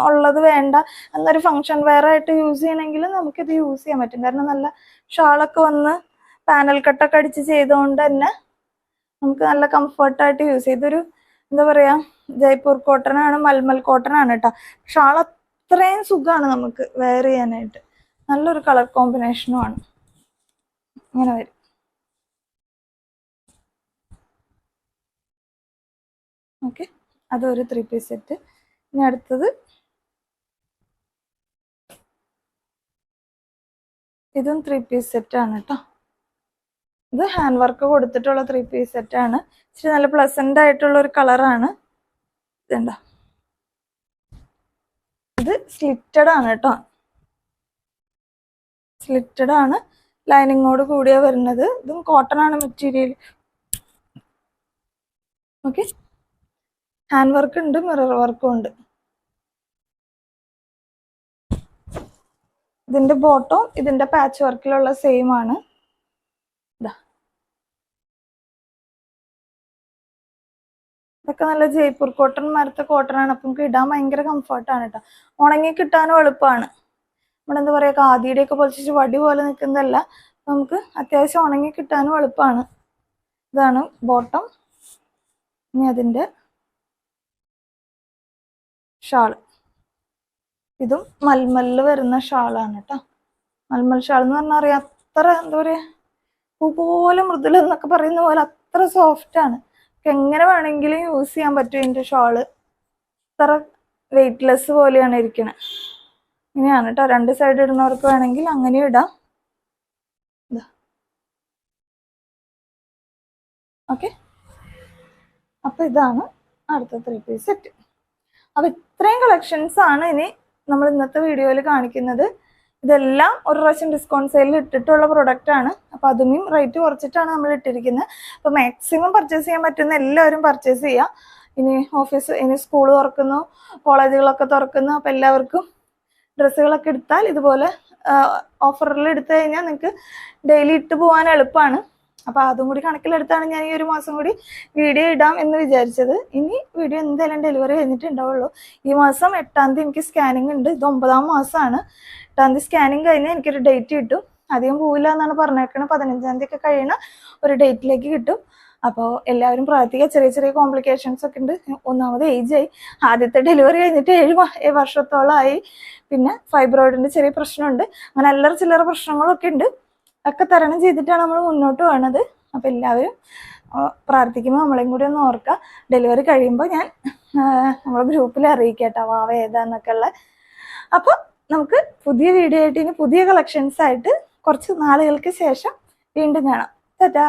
ഉള്ളത് വേണ്ട എന്നൊരു ഫങ്ഷൻ വെയർ ആയിട്ട് യൂസ് ചെയ്യണമെങ്കിൽ നമുക്കിത് യൂസ് ചെയ്യാൻ പറ്റും. കാരണം നല്ല ഷാളൊക്കെ വന്ന് പാനൽ കട്ടൊക്കെ അടിച്ച് ചെയ്തുകൊണ്ട് തന്നെ നമുക്ക് നല്ല കംഫർട്ടായിട്ട് യൂസ് ചെയ്യും. ഇതൊരു എന്താ പറയാ, ജയ്പൂർ കോട്ടൺ ആണ്, മൽമൽ കോട്ടൺ ആണ് കേട്ടോ. ഷാൾ അത്രയും സുഖമാണ് നമുക്ക് വെയർ ചെയ്യാനായിട്ട്. നല്ലൊരു കളർ കോമ്പിനേഷനും ആണ്. ഇങ്ങനെ വരും. ഓക്കെ, അതൊരു 3 പീസ് സെറ്റ്. ഇനി അടുത്തത് ഇതും 3 പീസ് സെറ്റ് ആണ് കേട്ടോ. ഇത് ഹാൻഡ് വർക്ക് കൊടുത്തിട്ടുള്ള 3 പീസ് സെറ്റ് ആണ്. ഇച്ചിരി നല്ല പ്ലസന്റ് ആയിട്ടുള്ള ഒരു കളറാണ്. ഇതുണ്ടോ, ഇത് സ്ലിറ്റഡ് ആണ് കേട്ടോ. സ്ലിറ്റഡ് ആണ്, ലൈനിങ്ങോട് കൂടിയാ വരുന്നത്. ഇതും കോട്ടൺ ആണ് മെറ്റീരിയൽ. ഓക്കെ, ഹാൻഡ് വർക്ക് ഉണ്ട്, മിറർ വർക്കും ഉണ്ട്. ഇതിന്റെ ബോട്ടം ഇതിന്റെ പാച്ച് വർക്കിലുള്ള സെയിം ആണ്. ഇതൊക്കെ നല്ല ജയ്പൂർ കോട്ടൺ മരത്തെ കോട്ടൺ ആണ്. അപ്പം നമുക്ക് ഇടാൻ ഭയങ്കര കംഫർട്ടാണ് കേട്ടോ. ഉണങ്ങി കിട്ടാനും എളുപ്പമാണ്. നമ്മളെന്താ പറയാ, ഖാദിയുടെ ഒക്കെ പൊളിച്ചിട്ട് വടി പോലെ നിൽക്കുന്നതല്ല, നമുക്ക് അത്യാവശ്യം ഉണങ്ങി കിട്ടാനും എളുപ്പമാണ്. ഇതാണ് ബോട്ടം. ഇനി അതിന്റെ ഷാള്. ഇതും മൽമലിൽ വരുന്ന ഷാളാണ് കേട്ടോ. മൽമൽ ഷാൾ എന്ന് പറഞ്ഞാൽ അറിയാം, അത്ര എന്താ പറയാ, പൂ പോലെ മൃദുല എന്നൊക്കെ പറയുന്ന പോലെ അത്ര സോഫ്റ്റ് ആണ്. എങ്ങനെ വേണമെങ്കിലും യൂസ് ചെയ്യാൻ പറ്റും. ഇതിന്റെ ഷാള് അത്ര വെയ്റ്റ്ലെസ് പോലെയാണ് ഇരിക്കണത്. ഇങ്ങനെയാണ് കേട്ടോ. 2 സൈഡ് ഇടുന്നവർക്ക് വേണമെങ്കിൽ അങ്ങനെ ഇടാം. ഓക്കെ, അപ്പൊ ഇതാണ് അടുത്ത 3 പീസ് സെറ്റ്. അപ്പൊ ഇത്രയും കളക്ഷൻസ് ആണ് ഇനി നമ്മൾ ഇന്നത്തെ വീഡിയോയിൽ കാണിക്കുന്നത്. ഇതെല്ലാം ഒരു പ്രാവശ്യം ഡിസ്കൗണ്ട് സെയിലിൽ ഇട്ടിട്ടുള്ള പ്രൊഡക്റ്റ് ആണ്. അപ്പൊ അതും റേറ്റ് കുറച്ചിട്ടാണ് നമ്മൾ ഇട്ടിരിക്കുന്നത്. അപ്പൊ മാക്സിമം പർച്ചേസ് ചെയ്യാൻ പറ്റുന്ന എല്ലാവരും പർച്ചേസ് ചെയ്യാം. ഇനി സ്കൂൾ തുറക്കുന്നു, കോളേജുകളൊക്കെ തുറക്കുന്നു. അപ്പൊ എല്ലാവർക്കും ഡ്രസ്സുകളൊക്കെ എടുത്താൽ ഇതുപോലെ ഓഫറിൽ എടുത്തു കഴിഞ്ഞാൽ നിങ്ങൾക്ക് ഡെയിലി ഇട്ട് പോകാൻ എളുപ്പമാണ്. അപ്പൊ അതും കൂടി കണക്കിലെടുത്താണ് ഞാൻ ഈ ഒരു മാസം കൂടി വീഡിയോ ഇടാം എന്ന് വിചാരിച്ചത്. ഇനി വീഡിയോ എന്തായാലും ഡെലിവറി കഴിഞ്ഞിട്ടുണ്ടാവുള്ളൂ. ഈ മാസം 8-ാം തീയതി എനിക്ക് സ്കാനിങ് ഉണ്ട്. ഇത് 9-ാം മാസമാണ്. 8-ാം തീയതി സ്കാനിങ് കഴിഞ്ഞാൽ എനിക്കൊരു ഡേറ്റ് കിട്ടും. അധികം പോവില്ല എന്നാണ് പറഞ്ഞേക്കുന്നത്. 15-ാം തീയതി ഒക്കെ കഴിയുന്ന ഒരു ഡേറ്റിലേക്ക് കിട്ടും. അപ്പോൾ എല്ലാവരും പ്രാർത്ഥിക്കുക. ചെറിയ ചെറിയ കോംപ്ലിക്കേഷൻസ് ഒക്കെ ഉണ്ട്. ഒന്നാമത് ഏജ് ആയി. ആദ്യത്തെ ഡെലിവറി കഴിഞ്ഞിട്ട് 7 വർഷത്തോളമായി. പിന്നെ ഫൈബ്രോയിഡിന്റെ ചെറിയ പ്രശ്നമുണ്ട്. അങ്ങനെ അല്ലറ ചില്ലറ പ്രശ്നങ്ങളൊക്കെ ഉണ്ട്. ഒക്കെ തരണം ചെയ്തിട്ടാണ് നമ്മൾ മുന്നോട്ട് പോകുന്നത്. അപ്പം എല്ലാവരും പ്രാർത്ഥിക്കുമ്പോൾ നമ്മളെയും കൂടി ഒന്ന് ഓർക്കുക. ഡെലിവറി കഴിയുമ്പോൾ ഞാൻ നമ്മളെ ഗ്രൂപ്പിൽ അറിയിക്കട്ടോ വാവ ഏതാന്നൊക്കെ ഉള്ള. അപ്പോൾ നമുക്ക് പുതിയ വീഡിയോ ആയിട്ട് ഇനി പുതിയ കളക്ഷൻസ് ആയിട്ട് കുറച്ച് നാളുകൾക്ക് ശേഷം വീണ്ടും കാണാം. ടാറ്റാ.